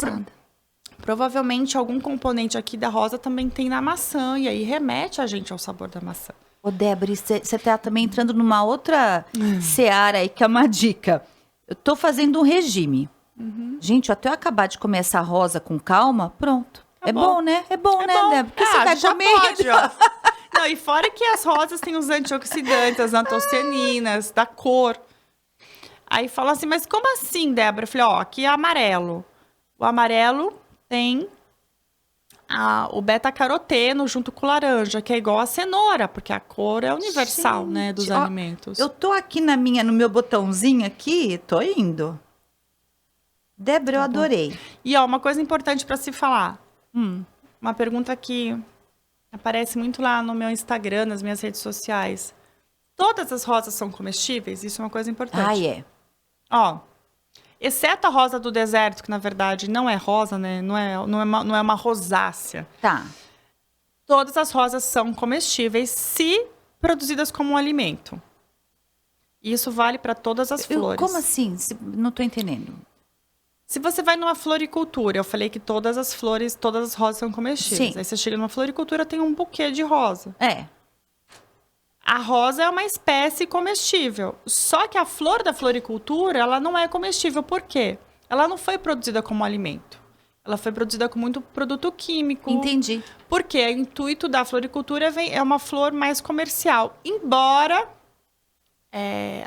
provavelmente, algum componente aqui da rosa também tem na maçã. E aí, remete a gente ao sabor da maçã. Ô, Débora, você tá também entrando numa outra seara aí, que é uma dica. Eu tô fazendo um regime. Gente, até eu acabar de comer essa rosa com calma, pronto. É bom, né? É bom, né, Débora? Porque você vai comer. Pode, ó. Não, e fora que as rosas têm os antioxidantes, as antocianinas, da cor. Aí fala assim, mas como assim, Débora? Eu falei, ó, aqui é amarelo. O amarelo tem o beta-caroteno junto com o laranja, que é igual a cenoura, porque a cor é universal, né, dos alimentos. Eu tô aqui no meu botãozinho aqui, tô indo. Débora, eu adorei. E, ó, uma coisa importante para se falar. Uma pergunta que aparece muito lá no meu Instagram, nas minhas redes sociais. Todas as rosas são comestíveis? Isso é uma coisa importante. Ó, exceto a rosa do deserto, que na verdade não é rosa, né? Não é uma rosácea. Tá. Todas as rosas são comestíveis se produzidas como um alimento. Isso vale para todas as flores. Como assim? Não estou entendendo. Se você vai numa floricultura, eu falei que todas as flores, todas as rosas são comestíveis. Sim. Aí você chega numa floricultura, tem um buquê de rosa. A rosa é uma espécie comestível. Só que a flor da floricultura, ela não é comestível. Por quê? Ela não foi produzida como alimento. Ela foi produzida com muito produto químico. Entendi. Porque o intuito da floricultura é uma flor mais comercial. Embora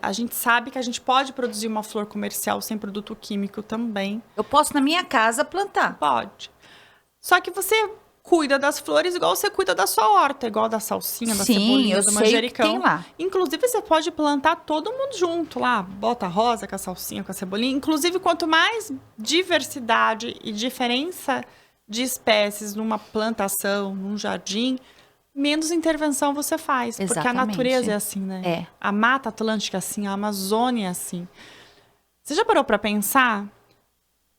a gente sabe que a gente pode produzir uma flor comercial sem produto químico também. Eu posso, na minha casa, plantar? Pode. Só que você cuida das flores igual você cuida da sua horta. Igual da salsinha, da cebolinha, do manjericão. Sim, eu sei que tem lá. Inclusive, você pode plantar todo mundo junto lá. Bota a rosa com a salsinha, com a cebolinha. Inclusive, quanto mais diversidade e diferença de espécies numa plantação, num jardim, menos intervenção você faz. Exatamente. Porque a natureza é assim, né? A Mata Atlântica é assim, a Amazônia é assim. Você já parou para pensar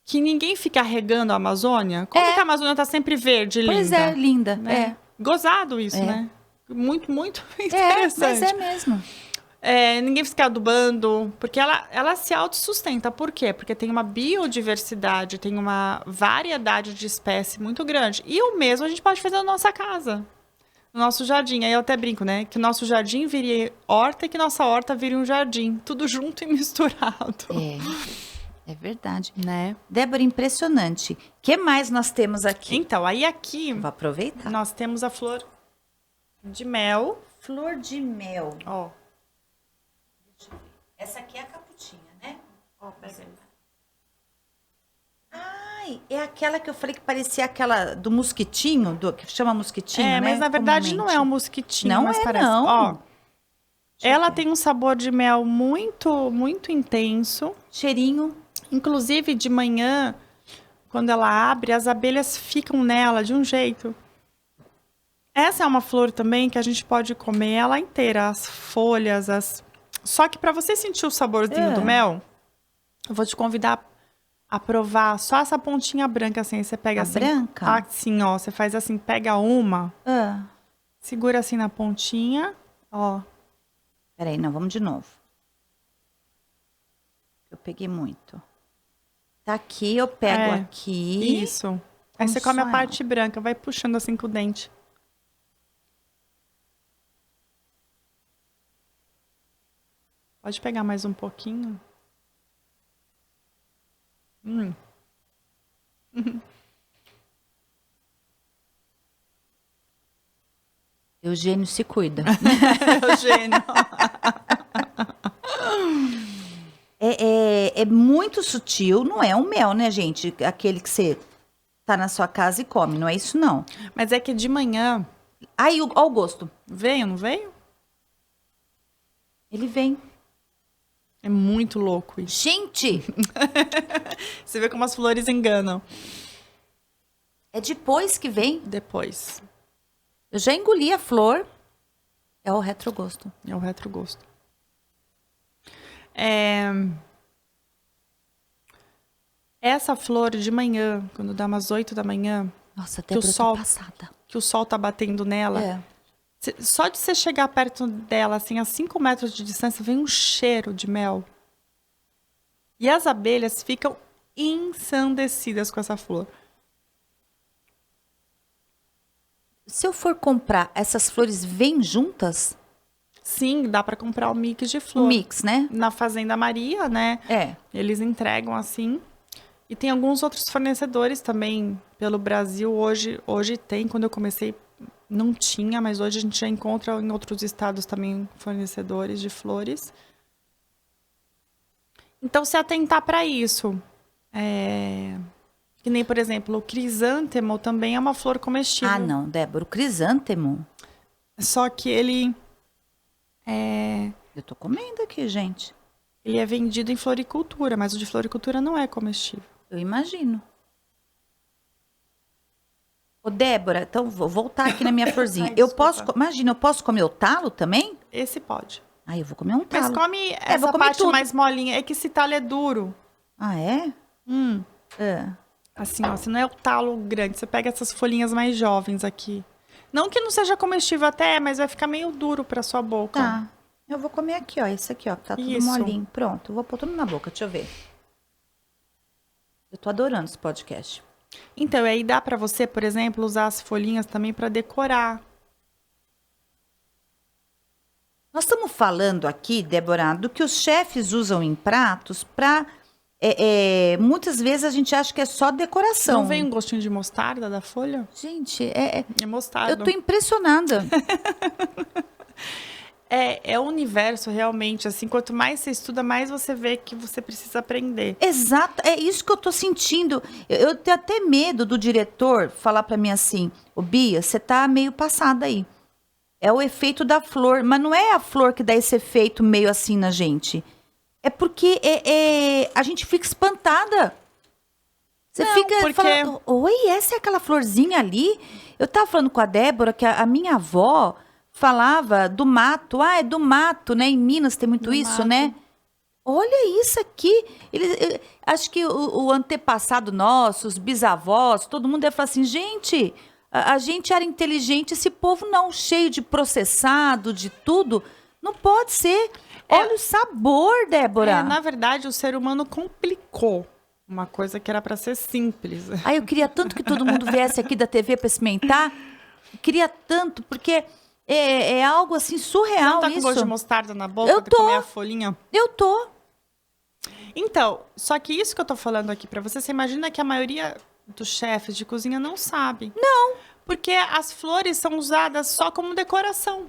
que ninguém fica regando a Amazônia? Como que a Amazônia tá sempre verde, linda? Pois é, linda. Né? Gozado isso, né? Muito, muito interessante. Mas é mesmo. Ninguém fica adubando, porque ela se autossustenta. Por quê? Porque tem uma biodiversidade, tem uma variedade de espécies muito grande. E o mesmo a gente pode fazer na nossa casa, no nosso jardim. Aí eu até brinco, né? Que o nosso jardim viria horta e que nossa horta viria um jardim. Tudo junto e misturado. É verdade. Né? Débora, impressionante. O que mais nós temos aqui? Então, aí aqui... Vou aproveitar. Nós temos a flor de mel. Flor de mel. Ó. Deixa eu ver. Essa aqui é a caputinha, né? Ó, pega aí. Ai, é aquela que eu falei que parecia aquela do mosquitinho, que chama mosquitinho, né? Mas na verdade não é um mosquitinho, não mas parece. Não. Ó, ela tem um sabor de mel muito, muito intenso. Cheirinho. Inclusive, de manhã, quando ela abre, as abelhas ficam nela de um jeito. Essa é uma flor também que a gente pode comer ela inteira, as folhas, Só que para você sentir o saborzinho do mel, eu vou te convidar a provar só essa pontinha branca, assim. Você pega assim. Branca? Assim, ó. Você faz assim, pega uma. Segura assim na pontinha, ó. Peraí, não, vamos de novo. Eu peguei muito. Tá aqui, eu pego aqui. Isso. Aí você come a parte branca, vai puxando assim com o dente. Pode pegar mais um pouquinho. Eugênio se cuida. Eugênio. É muito sutil, não é um mel, né, gente? Aquele que você tá na sua casa e come, não é isso, não. Mas é que de manhã... Aí, ó o gosto. Veio, não veio? Ele vem. É muito louco isso. Gente! Você vê como as flores enganam. É depois que vem? Depois. Eu já engoli a flor. É o retrogosto. É o retrogosto. Essa flor de manhã, quando dá umas 8 da manhã... Nossa, até passada. Que o sol tá batendo nela. Só de você chegar perto dela, assim, a 5 metros de distância, vem um cheiro de mel. E as abelhas ficam ensandecidas com essa flor. Se eu for comprar, essas flores vêm juntas? Sim, dá para comprar o mix de flor. O mix, né? Na Fazenda Maria, né? Eles entregam assim. E tem alguns outros fornecedores também pelo Brasil. Hoje tem, quando eu comecei não tinha, mas hoje a gente já encontra em outros estados também fornecedores de flores. Então, se atentar para isso. Que nem, por exemplo, o crisântemo também é uma flor comestível. Ah, não, Débora, o crisântemo. Só que ele Eu tô comendo aqui, gente. Ele é vendido em floricultura, mas o de floricultura não é comestível. Eu imagino. Ô, Débora, então vou voltar aqui na minha florzinha. Ai, eu posso comer o talo também? Esse pode. Eu vou comer um talo. Mas come essa parte mais molinha. É que esse talo é duro. Ah, é? Assim, ó, se não é o talo grande, você pega essas folhinhas mais jovens aqui. Não que não seja comestível até, mas vai ficar meio duro pra sua boca. Tá. Eu vou comer aqui, ó. Esse aqui, ó, que tá tudo molinho. Pronto, eu vou pôr tudo na boca, deixa eu ver. Eu tô adorando esse podcast. Então, aí dá pra você, por exemplo, usar as folhinhas também pra decorar. Nós estamos falando aqui, Débora, do que os chefes usam em pratos pra... muitas vezes a gente acha que é só decoração. Não vem um gostinho de mostarda da folha? Gente, É mostarda. Eu tô impressionada. É o universo, realmente, assim, quanto mais você estuda, mais você vê que você precisa aprender. Exato, é isso que eu tô sentindo. Eu tenho até medo do diretor falar pra mim assim, ô Bia, você tá meio passada aí. É o efeito da flor, mas não é a flor que dá esse efeito meio assim na gente. É porque a gente fica espantada. Você fica falando, oi, essa é aquela florzinha ali? Eu tava falando com a Débora que a minha avó... falava do mato. É do mato, né? Em Minas tem muito isso, né? Olha isso aqui. Acho que o antepassado nosso, os bisavós, todo mundo ia falar assim, gente, a gente era inteligente, esse povo não, cheio de processado, de tudo. Não pode ser. Olha o sabor, Débora. Na verdade, o ser humano complicou uma coisa que era para ser simples. Eu queria tanto que todo mundo viesse aqui da TV para experimentar. Queria tanto, porque... É algo assim surreal. Você não tá isso. Com gosto de mostarda na boca? Eu tô. Comer a folhinha? Eu tô. Então, só que isso que eu tô falando aqui pra você imagina que a maioria dos chefes de cozinha não sabe. Não. Porque as flores são usadas só como decoração.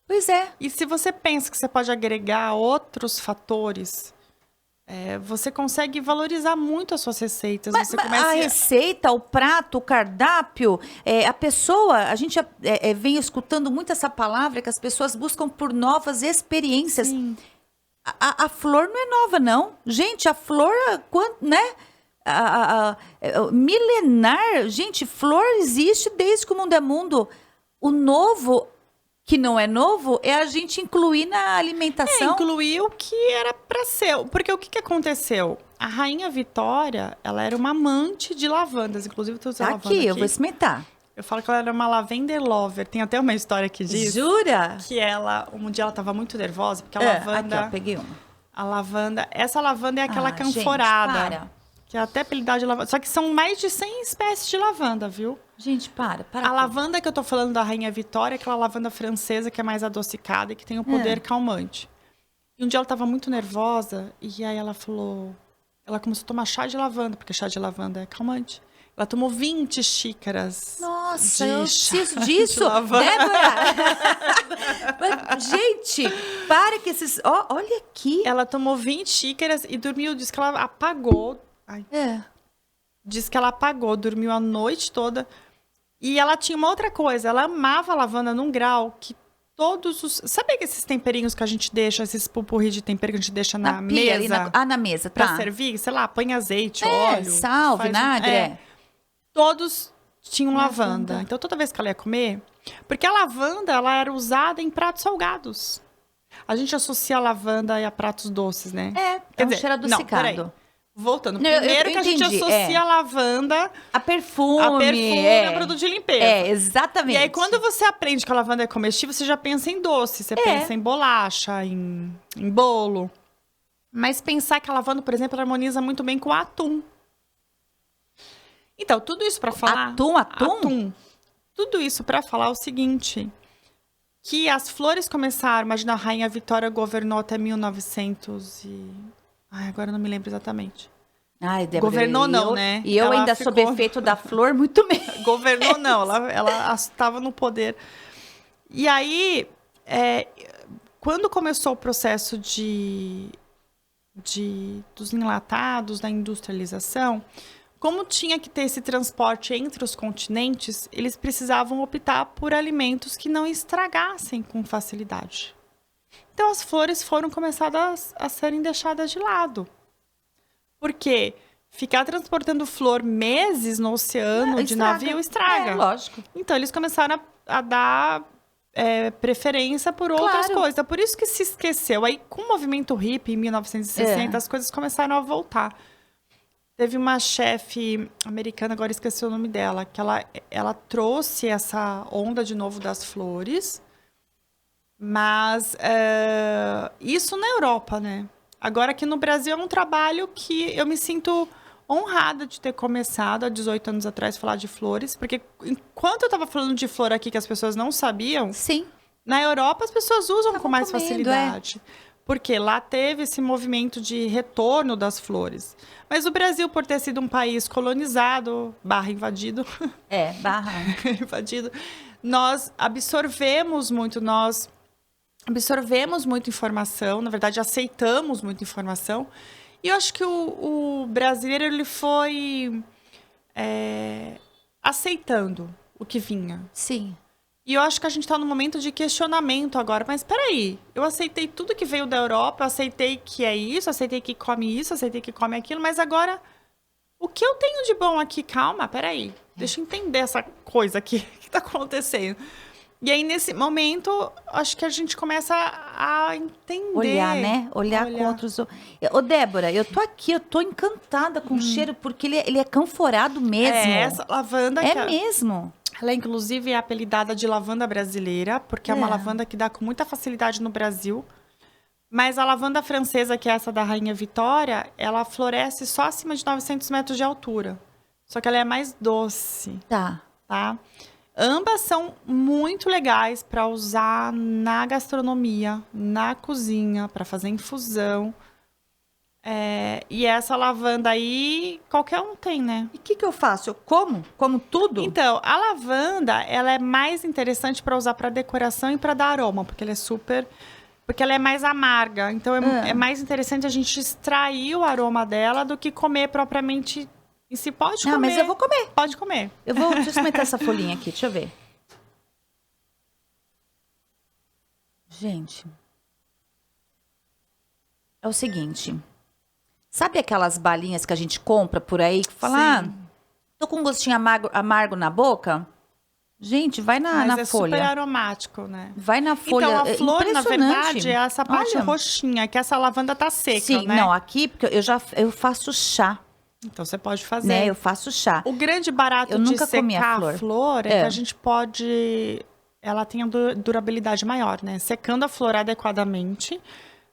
Pois é. E se você pensa que você pode agregar outros fatores... você consegue valorizar muito as suas receitas. Mas, a receita, o prato, o cardápio, a pessoa, a gente vem escutando muito essa palavra que as pessoas buscam por novas experiências. Sim. A flor não é nova, não. Gente, a flor, né? Milenar. Gente, flor existe desde que o mundo é mundo. O novo... que não é novo, é a gente incluir na alimentação. Incluir o que era para ser. Porque o que aconteceu? A Rainha Vitória, ela era uma amante de lavandas. Inclusive, eu tô usando lavanda aqui. Eu vou experimentar. Eu falo que ela era uma lavender lover. Tem até uma história que diz... Jura? Que um dia ela tava muito nervosa, porque a lavanda... Aqui, ó, peguei uma. A lavanda... Essa lavanda é aquela canforada. Gente, para. Que é até apelidade de lavanda. Só que são mais de 100 espécies de lavanda, viu? Gente, para. A lavanda que eu tô falando da Rainha Vitória é aquela lavanda francesa que é mais adocicada e que tem um poder calmante. E um dia ela tava muito nervosa e aí ela falou... Ela começou a tomar chá de lavanda, porque chá de lavanda é calmante. Ela tomou 20 xícaras. Nossa, eu preciso disso. Débora! Gente, para que esses... olha aqui. Ela tomou 20 xícaras e dormiu. Diz que ela apagou... Diz que ela apagou, dormiu a noite toda. E ela tinha uma outra coisa. Ela amava a lavanda num grau que todos os... Sabe esses temperinhos que a gente deixa, esses pupurri de tempero que a gente deixa na mesa? Ali na mesa, tá. Pra servir, sei lá, põe azeite, óleo. Sal, vinagre. Todos tinham lavanda. Então, toda vez que ela ia comer... Porque a lavanda, ela era usada em pratos salgados. A gente associa a lavanda a pratos doces, né? Quer dizer, um cheiro adocicado. Voltando. Primeiro que a gente associa a lavanda... A perfume. A produto de limpeza. Exatamente. E aí, quando você aprende que a lavanda é comestível, você já pensa em doce. Você pensa em bolacha, em bolo. Mas pensar que a lavanda, por exemplo, harmoniza muito bem com o atum. Então, tudo isso para falar... Atum? Tudo isso para falar o seguinte... Que as flores começaram... Imagina, a Rainha Vitória governou até 1900 e... agora eu não me lembro exatamente. Débora, governou não, né? E eu ela ainda sob efeito da flor, muito bem. Governou não, ela estava no poder. E aí, quando começou o processo dos enlatados, da industrialização, como tinha que ter esse transporte entre os continentes, eles precisavam optar por alimentos que não estragassem com facilidade. Então, as flores foram começadas a serem deixadas de lado. Porque ficar transportando flor meses no oceano de navio estraga. Lógico. Então, eles começaram a dar preferência por outras coisas. Por isso que se esqueceu. Aí, com o movimento hippie, em 1960, as coisas começaram a voltar. Teve uma chefe americana, agora esqueci o nome dela, que ela trouxe essa onda de novo das flores. Mas isso na Europa, né? Agora aqui no Brasil é um trabalho que eu me sinto honrada de ter começado há 18 anos atrás a falar de flores. Porque enquanto eu estava falando de flor aqui que as pessoas não sabiam, sim, na Europa as pessoas usam com mais facilidade. Porque lá teve esse movimento de retorno das flores. Mas o Brasil, por ter sido um país colonizado, invadido. Invadido. Nós absorvemos muita informação. Na verdade, aceitamos muita informação. E eu acho que o brasileiro, ele foi aceitando o que vinha. Sim. E eu acho que a gente está num momento de questionamento agora. Mas peraí, eu aceitei tudo que veio da Europa, eu aceitei que é isso, aceitei que come isso, aceitei que come aquilo, mas agora, o que eu tenho de bom aqui? Calma, peraí, deixa eu entender essa coisa aqui que está acontecendo. E aí, nesse momento, acho que a gente começa a entender. Olhar, né? Olhar com outros... Ô, Débora, eu tô aqui, eu tô encantada com o cheiro, porque ele é canforado mesmo. Essa lavanda... mesmo. Ela, inclusive, é apelidada de lavanda brasileira, porque é uma lavanda que dá com muita facilidade no Brasil. Mas a lavanda francesa, que é essa da Rainha Vitória, ela floresce só acima de 900 metros de altura. Só que ela é mais doce. Tá. Ambas são muito legais para usar na gastronomia, na cozinha, para fazer infusão. E essa lavanda aí, qualquer um tem, né? E o que eu faço? Eu como? Como tudo? Então, a lavanda, ela é mais interessante para usar para decoração e para dar aroma, porque ela é porque ela é mais amarga. Então, é mais interessante a gente extrair o aroma dela do que comer propriamente. E se pode comer. Mas eu vou comer. Pode comer. Deixa eu experimentar essa folhinha aqui, deixa eu ver. Gente, é o seguinte... Sabe aquelas balinhas que a gente compra por aí, que fala, tô com um gostinho amargo na boca? Gente, vai na folha. Mas é super aromático, né? Vai na folha. Então, a flor, na verdade, é essa parte roxinha, que essa lavanda tá seca, sim, né? Não, aqui, porque eu faço chá. Então, você pode fazer. Né, eu faço chá. O grande barato de secar a flor é que a gente pode... Ela tem a durabilidade maior, né? Secando a flor adequadamente,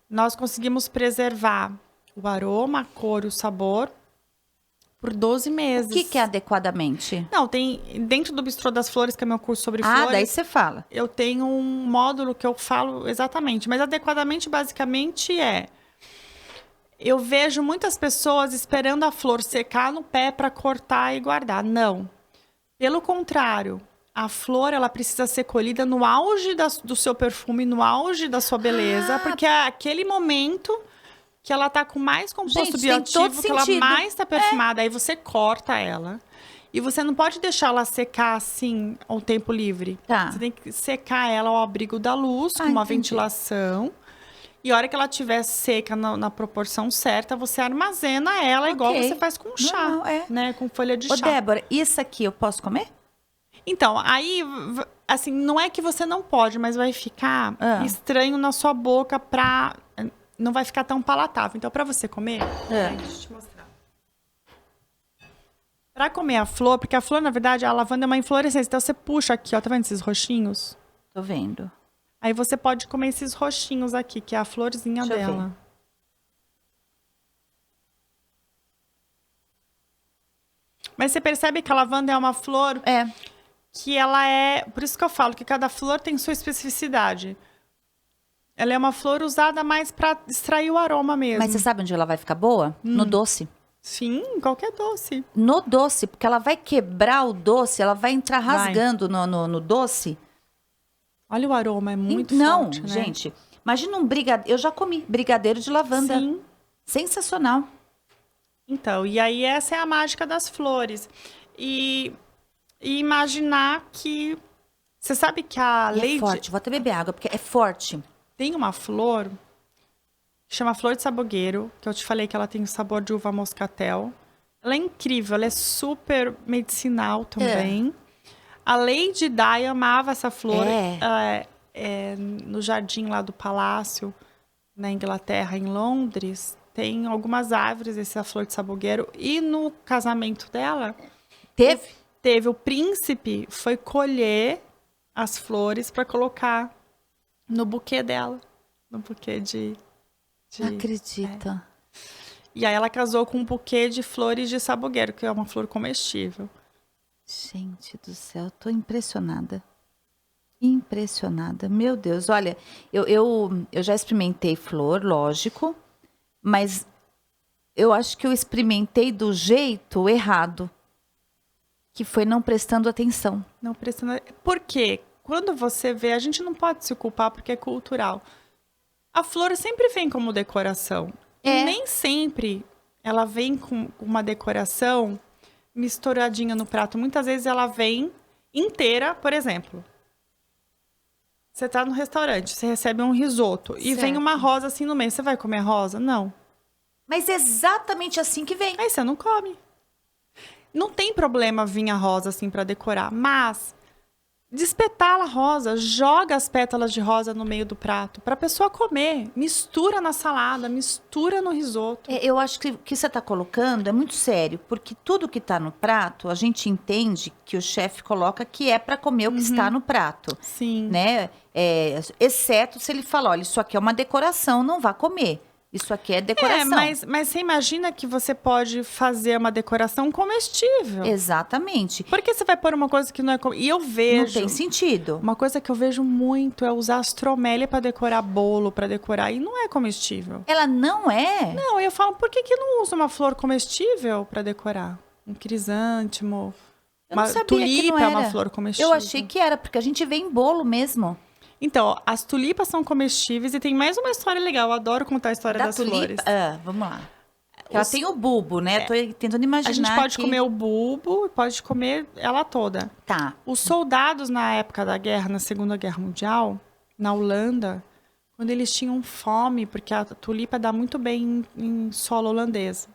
nós conseguimos preservar o aroma, a cor e o sabor por 12 meses. O que é adequadamente? Não, tem... Dentro do Bistrô das Flores, que é meu curso sobre flores... daí você fala. Eu tenho um módulo que eu falo exatamente. Mas adequadamente, basicamente, eu vejo muitas pessoas esperando a flor secar no pé para cortar e guardar. Não. Pelo contrário, a flor, ela precisa ser colhida no auge do seu perfume, no auge da sua beleza, porque é aquele momento que ela tá com mais composto bioativo, que ela mais tá perfumada. Aí você corta ela. E você não pode deixar ela secar assim ao tempo livre. Você tem que secar ela ao abrigo da luz, com uma ventilação. E a hora que ela estiver seca na proporção certa, você armazena ela igual você faz com chá, né? Com folha de chá. Débora, isso aqui eu posso comer? Então, aí, assim, não é que você não pode, mas vai ficar estranho na sua boca não vai ficar tão palatável. Então, para você comer, deixa eu te mostrar. Para comer a flor, porque a flor, na verdade, a lavanda é uma inflorescência. Então, você puxa aqui, ó, tá vendo esses roxinhos? Tô vendo. Aí você pode comer esses roxinhos aqui, que é a florzinha dela. Mas você percebe que a lavanda é uma flor que ela é... Por isso que eu falo que cada flor tem sua especificidade. Ela é uma flor usada mais para extrair o aroma mesmo. Mas você sabe onde ela vai ficar boa? No doce. Sim, qualquer doce. No doce, porque ela vai quebrar o doce, ela vai entrar rasgando no doce. Olha o aroma, é muito forte, né? Gente, imagina um brigadeiro. Eu já comi brigadeiro de lavanda. Sim. Sensacional. Então, e aí essa é a mágica das flores. E imaginar que... Você sabe que a Lady... É forte, vou até beber água, porque é forte. Tem uma flor que chama flor de sabogueiro, que eu te falei que ela tem o sabor de uva moscatel. Ela é incrível, ela é super medicinal também. A Lady Di amava essa flor. No jardim lá do Palácio, na Inglaterra, em Londres, tem algumas árvores dessa flor de sabugueiro. E no casamento dela... Teve o príncipe, foi colher as flores para colocar no buquê dela. No buquê de... Não acredito. E aí ela casou com um buquê de flores de sabugueiro, que é uma flor comestível. Gente do céu, tô impressionada. Impressionada. Meu Deus, olha, eu já experimentei flor, lógico, mas eu acho que eu experimentei do jeito errado, que foi não prestando atenção. Não prestando... Por quê? Quando você vê, a gente não pode se culpar porque é cultural. A flor sempre vem como decoração. E nem sempre ela vem com uma decoração misturadinha no prato. Muitas vezes ela vem inteira, por exemplo. Você tá no restaurante, você recebe um risoto e vem uma rosa assim no meio. Você vai comer rosa? Não. Mas é exatamente assim que vem. Aí você não come. Não tem problema vir a rosa assim para decorar, mas despetala a rosa, joga as pétalas de rosa no meio do prato para a pessoa comer, mistura na salada, mistura no risoto. Eu acho que o que você está colocando é muito sério, porque tudo que está no prato, a gente entende que o chefe coloca que é para comer o que está no prato. Sim. Né? Exceto se ele fala, olha, isso aqui é uma decoração, não vá comer. Isso aqui é decoração. Mas você imagina que você pode fazer uma decoração comestível. Exatamente. Por que você vai pôr uma coisa que não é comestível? E eu vejo... Não tem sentido. Uma coisa que eu vejo muito é usar astromélia para decorar bolo, para decorar. E não é comestível. Ela não é? Não, eu falo, por que não usa uma flor comestível para decorar? Um crisântimo, uma tulipa é uma flor comestível. Eu achei que era, porque a gente vê em bolo mesmo. Então, as tulipas são comestíveis e tem mais uma história legal. Eu adoro contar a história das flores. Vamos lá. Ela tem o bulbo, né? Tô tentando imaginar. A gente pode comer o bulbo e pode comer ela toda. Tá. Os soldados, na época da guerra, na Segunda Guerra Mundial, na Holanda, quando eles tinham fome, porque a tulipa dá muito bem em solo holandês.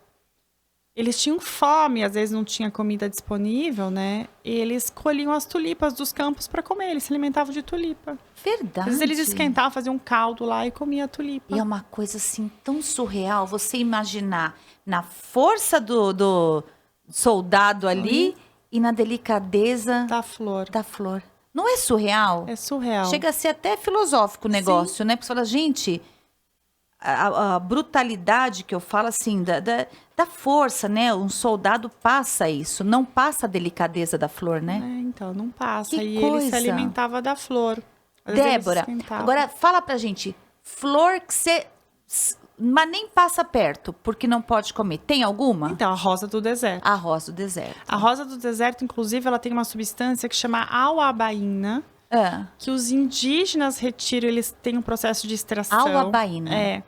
Eles tinham fome, às vezes não tinha comida disponível, né? E eles colhiam as tulipas dos campos para comer. Eles se alimentavam de tulipa. Verdade. Às vezes eles esquentavam, faziam um caldo lá e comiam a tulipa. E é uma coisa assim tão surreal você imaginar na força do soldado ali e na delicadeza da flor. Não é surreal? É surreal. Chega a ser até filosófico o negócio, né? Porque você fala, gente, a brutalidade que eu falo assim, da força, né? Um soldado passa isso, não passa a delicadeza da flor, né? Então, não passa. Que e coisa. Ele se alimentava da flor. Débora, agora fala pra gente, flor que você... Mas nem passa perto, porque não pode comer. Tem alguma? Então, a rosa do deserto. A rosa do deserto. A rosa do deserto, inclusive, ela tem uma substância que chama auabaína, que os indígenas retiram, eles têm um processo de extração. Auabaína.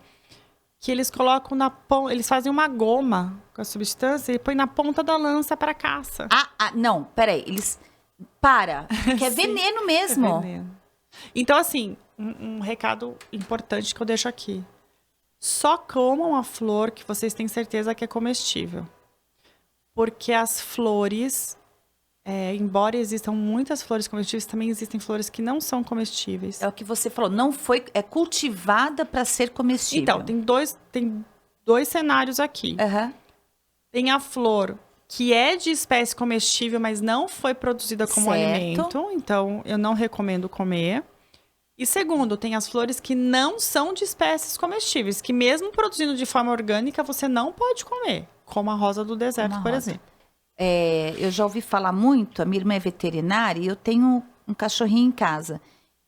Que eles colocam na ponta, eles fazem uma goma com a substância e põem na ponta da lança para caça. Não, peraí, eles... que é veneno mesmo. É veneno. Então, assim, um recado importante que eu deixo aqui. Só comam a flor que vocês têm certeza que é comestível. Porque as flores, embora existam muitas flores comestíveis, também existem flores que não são comestíveis. É o que você falou, não foi cultivada para ser comestível. Então, tem dois cenários aqui. Tem a flor que é de espécie comestível, mas não foi produzida como alimento. Então, eu não recomendo comer. E segundo, tem as flores que não são de espécies comestíveis, que mesmo produzindo de forma orgânica, você não pode comer. Como a rosa do deserto, por exemplo. Eu já ouvi falar muito, a minha irmã é veterinária e eu tenho um cachorrinho em casa.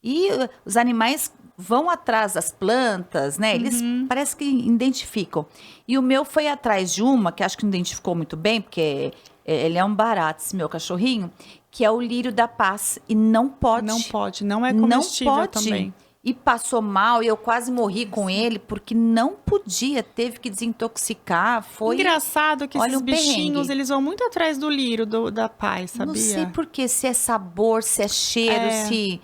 E os animais vão atrás das plantas, né? Eles parece que identificam. E o meu foi atrás de uma, que acho que não identificou muito bem, porque ele é um barato, esse meu cachorrinho, que é o lírio da paz. E não pode. Não pode, não é comestível não pode. Também. E passou mal, e eu quase morri com ele, porque não podia, teve que desintoxicar. Foi engraçado que esses bichinhos, eles vão muito atrás do lírio da paz, sabia? Não sei por quê, se é sabor, se é cheiro,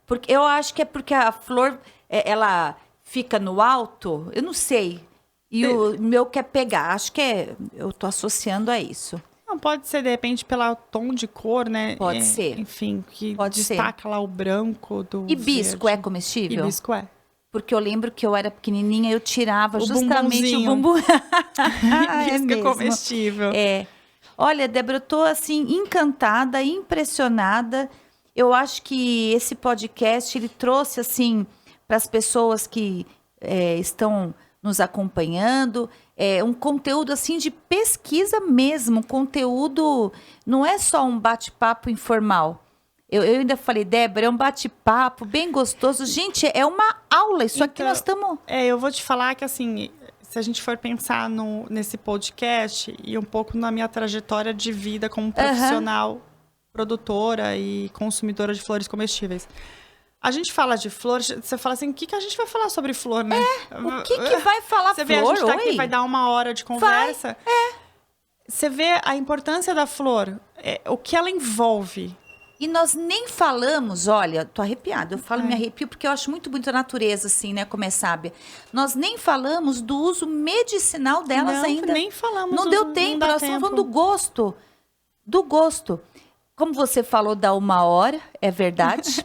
porque eu acho que é porque a flor, ela fica no alto, eu não sei. E o meu quer pegar. Acho que eu tô associando a isso. Não, pode ser, de repente, pelo tom de cor, né? Pode ser. Enfim, que pode destaca lá o branco do hibisco verde. É comestível? Hibisco é. Porque eu lembro que eu era pequenininha, eu tirava justamente o bumbum. Hibisco é comestível. Olha, Débora, eu tô assim encantada, impressionada. Eu acho que esse podcast ele trouxe assim para as pessoas que estão nos acompanhando um conteúdo assim de pesquisa mesmo, conteúdo não é só um bate-papo informal. Eu ainda falei, Débora, é um bate-papo bem gostoso. Gente, é uma aula. Isso aqui nós estamos... eu vou te falar que, assim, se a gente for pensar nesse podcast e um pouco na minha trajetória de vida como profissional, produtora e consumidora de flores comestíveis. A gente fala de flores, você fala assim, o que a gente vai falar sobre flor, né? O que vai falar você flor? Você vê, a gente tá aqui, vai dar 1 hora de conversa. Você vê a importância da flor, o que ela envolve. E nós nem falamos, olha, tô arrepiada, eu falo me arrepio porque eu acho muito bonita a natureza, assim, né, como é sábia. Nós nem falamos do uso medicinal delas ainda. Nem falamos. Não deu tempo, nós estamos falando do gosto. Do gosto. Como você falou da 1 hora, é verdade.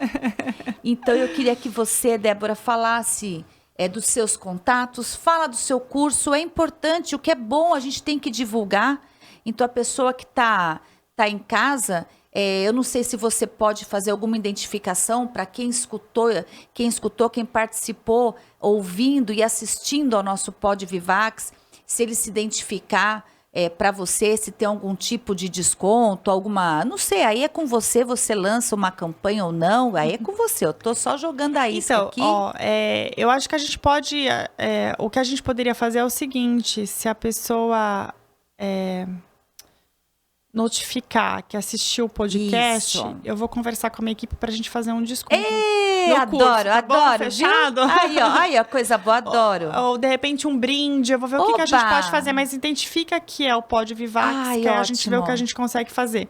Então eu queria que você, Débora, falasse dos seus contatos, fala do seu curso, é importante, o que é bom a gente tem que divulgar. Então a pessoa que tá em casa... eu não sei se você pode fazer alguma identificação para quem escutou, quem participou, ouvindo e assistindo ao nosso Pod Vivax, se ele se identificar para você, se tem algum tipo de desconto, não sei, aí é com você lança uma campanha ou não, aí é com você, eu tô só jogando a isca aqui. Eu acho que a gente pode, o que a gente poderia fazer é o seguinte, se a pessoa... notificar que assistiu o podcast, eu vou conversar com a minha equipe pra gente fazer um desconto. Adoro, adoro. Fechado? Aí, ó, coisa boa, adoro. Ou de repente um brinde, eu vou ver o que a gente pode fazer, mas identifica que é o Pod Vivax, que a gente vê o que a gente consegue fazer.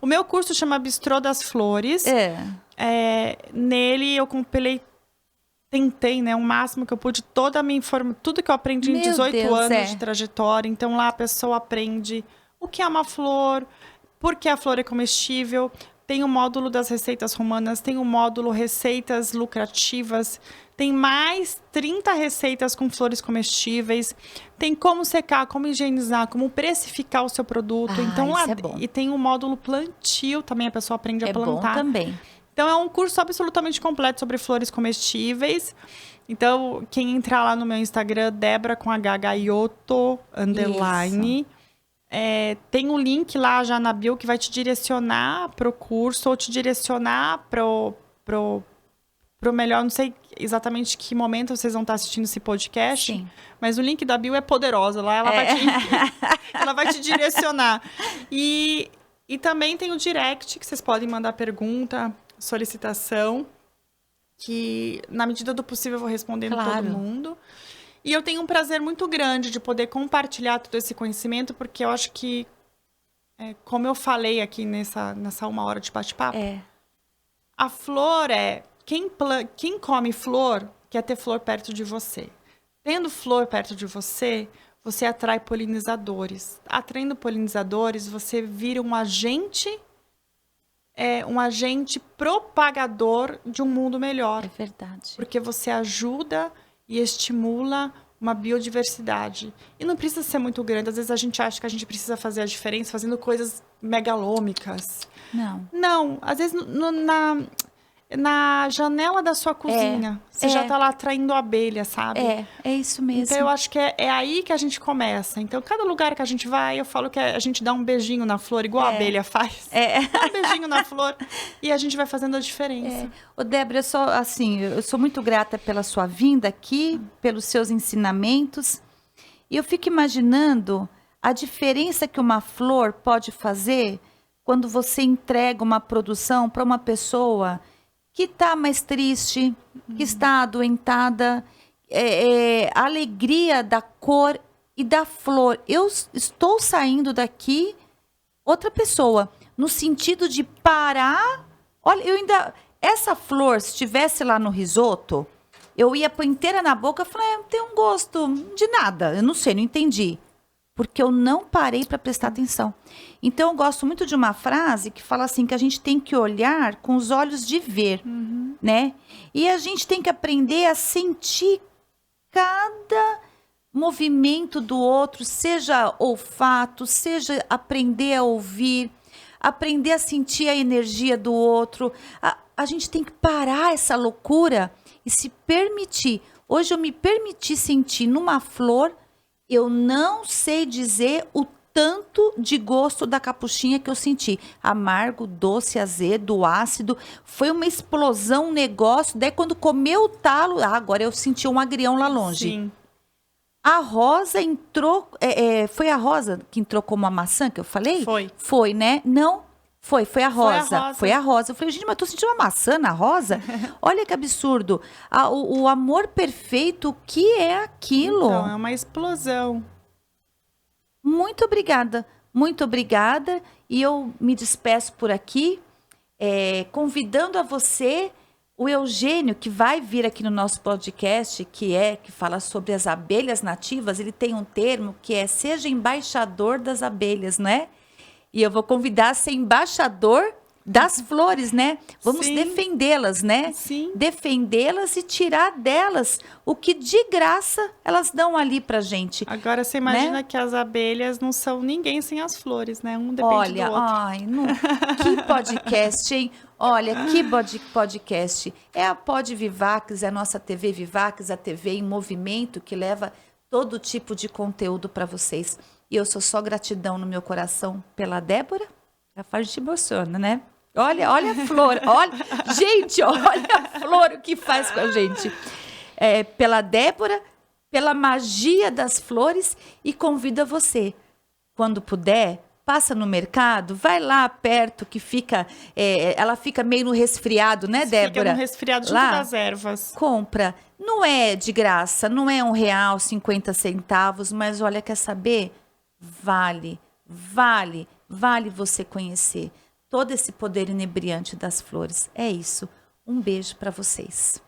O meu curso chama Bistrô das Flores. Nele eu tentei, né, o máximo que eu pude, toda a minha informação, tudo que eu aprendi em 18 anos de trajetória. Então lá a pessoa aprende o que é uma flor, por que a flor é comestível, tem o módulo das receitas romanas, tem o módulo receitas lucrativas, tem mais 30 receitas com flores comestíveis, tem como secar, como higienizar, como precificar o seu produto. Então lá, e tem o módulo plantio também, a pessoa aprende a plantar. Bom também. Então é um curso absolutamente completo sobre flores comestíveis. Então quem entrar lá no meu Instagram, Débora com HHioto _. Tem um link lá já na bio que vai te direcionar para o curso ou te direcionar pro melhor. Não sei exatamente que momento vocês vão estar assistindo esse podcast, mas o link da bio é poderosa. Lá ela vai te direcionar. E também tem o direct, que vocês podem mandar pergunta, solicitação, que na medida do possível eu vou respondendo todo mundo. E eu tenho um prazer muito grande de poder compartilhar todo esse conhecimento, porque eu acho que, como eu falei aqui nessa 1 hora de bate-papo, a flor quem come flor quer ter flor perto de você. Tendo flor perto de você, você atrai polinizadores. Atraindo polinizadores, você vira um agente propagador de um mundo melhor. É verdade. Porque você ajuda e estimula uma biodiversidade. E não precisa ser muito grande. Às vezes a gente acha que a gente precisa fazer a diferença fazendo coisas megalômicas. Não. Às vezes na janela da sua cozinha, você já está lá atraindo abelha, sabe? É isso mesmo. Então eu acho que é aí que a gente começa. Então cada lugar que a gente vai, eu falo que a gente dá um beijinho na flor, igual a abelha faz. Dá um beijinho na flor e a gente vai fazendo a diferença. Ô, Débora, eu sou muito grata pela sua vinda aqui, pelos seus ensinamentos. E eu fico imaginando a diferença que uma flor pode fazer quando você entrega uma produção para uma pessoa que está mais triste, que está adoentada, a alegria da cor e da flor. Eu estou saindo daqui outra pessoa, no sentido de parar. Olha, essa flor, se estivesse lá no risoto, Eu ia pôr inteira na boca, eu falei, não tem um gosto de nada. Eu não sei, não entendi. Porque eu não parei para prestar atenção. Então, eu gosto muito de uma frase que fala assim, que a gente tem que olhar com os olhos de ver, né? E a gente tem que aprender a sentir cada movimento do outro, seja olfato, seja aprender a ouvir, aprender a sentir a energia do outro. A gente tem que parar essa loucura e se permitir. Hoje eu me permiti sentir numa flor. Eu não sei dizer o tanto de gosto da capuchinha que eu senti. Amargo, doce, azedo, ácido. Foi uma explosão, um negócio. Daí quando comeu o talo, agora eu senti um agrião lá longe. Sim. A rosa entrou... foi a rosa que entrou como uma maçã que eu falei? Foi. Foi, né? Não... Foi a rosa. Foi a rosa. Eu falei, gente, mas eu tô sentindo uma maçã na rosa? Olha que absurdo. O amor perfeito, o que é aquilo? Então, é uma explosão. Muito obrigada. Muito obrigada. E eu me despeço por aqui, convidando a você, o Eugênio, que vai vir aqui no nosso podcast, que fala sobre as abelhas nativas. Ele tem um termo que é seja embaixador das abelhas, não é? E eu vou convidar a ser embaixador das flores, né? Vamos defendê-las, né? Sim. Defendê-las e tirar delas o que de graça elas dão ali pra gente. Agora você imagina, né, que as abelhas não são ninguém sem as flores, né? Um depende do outro. Que podcast, hein? Olha, que podcast. É a Pod Vivax, é a nossa TV Vivax, a TV em movimento que leva todo tipo de conteúdo para vocês. E eu sou só gratidão no meu coração pela Débora. A gente emociona, né? Olha a flor. Gente, olha a flor, o que faz com a gente. Pela Débora, pela magia das flores. E convido você, quando puder, passa no mercado, vai lá perto que fica... ela fica meio no resfriado, né, Débora? Fica no resfriado junto das ervas. Compra. Não é de graça, não é R$1,50, mas olha, quer saber? Vale você conhecer todo esse poder inebriante das flores. É isso. Um beijo para vocês.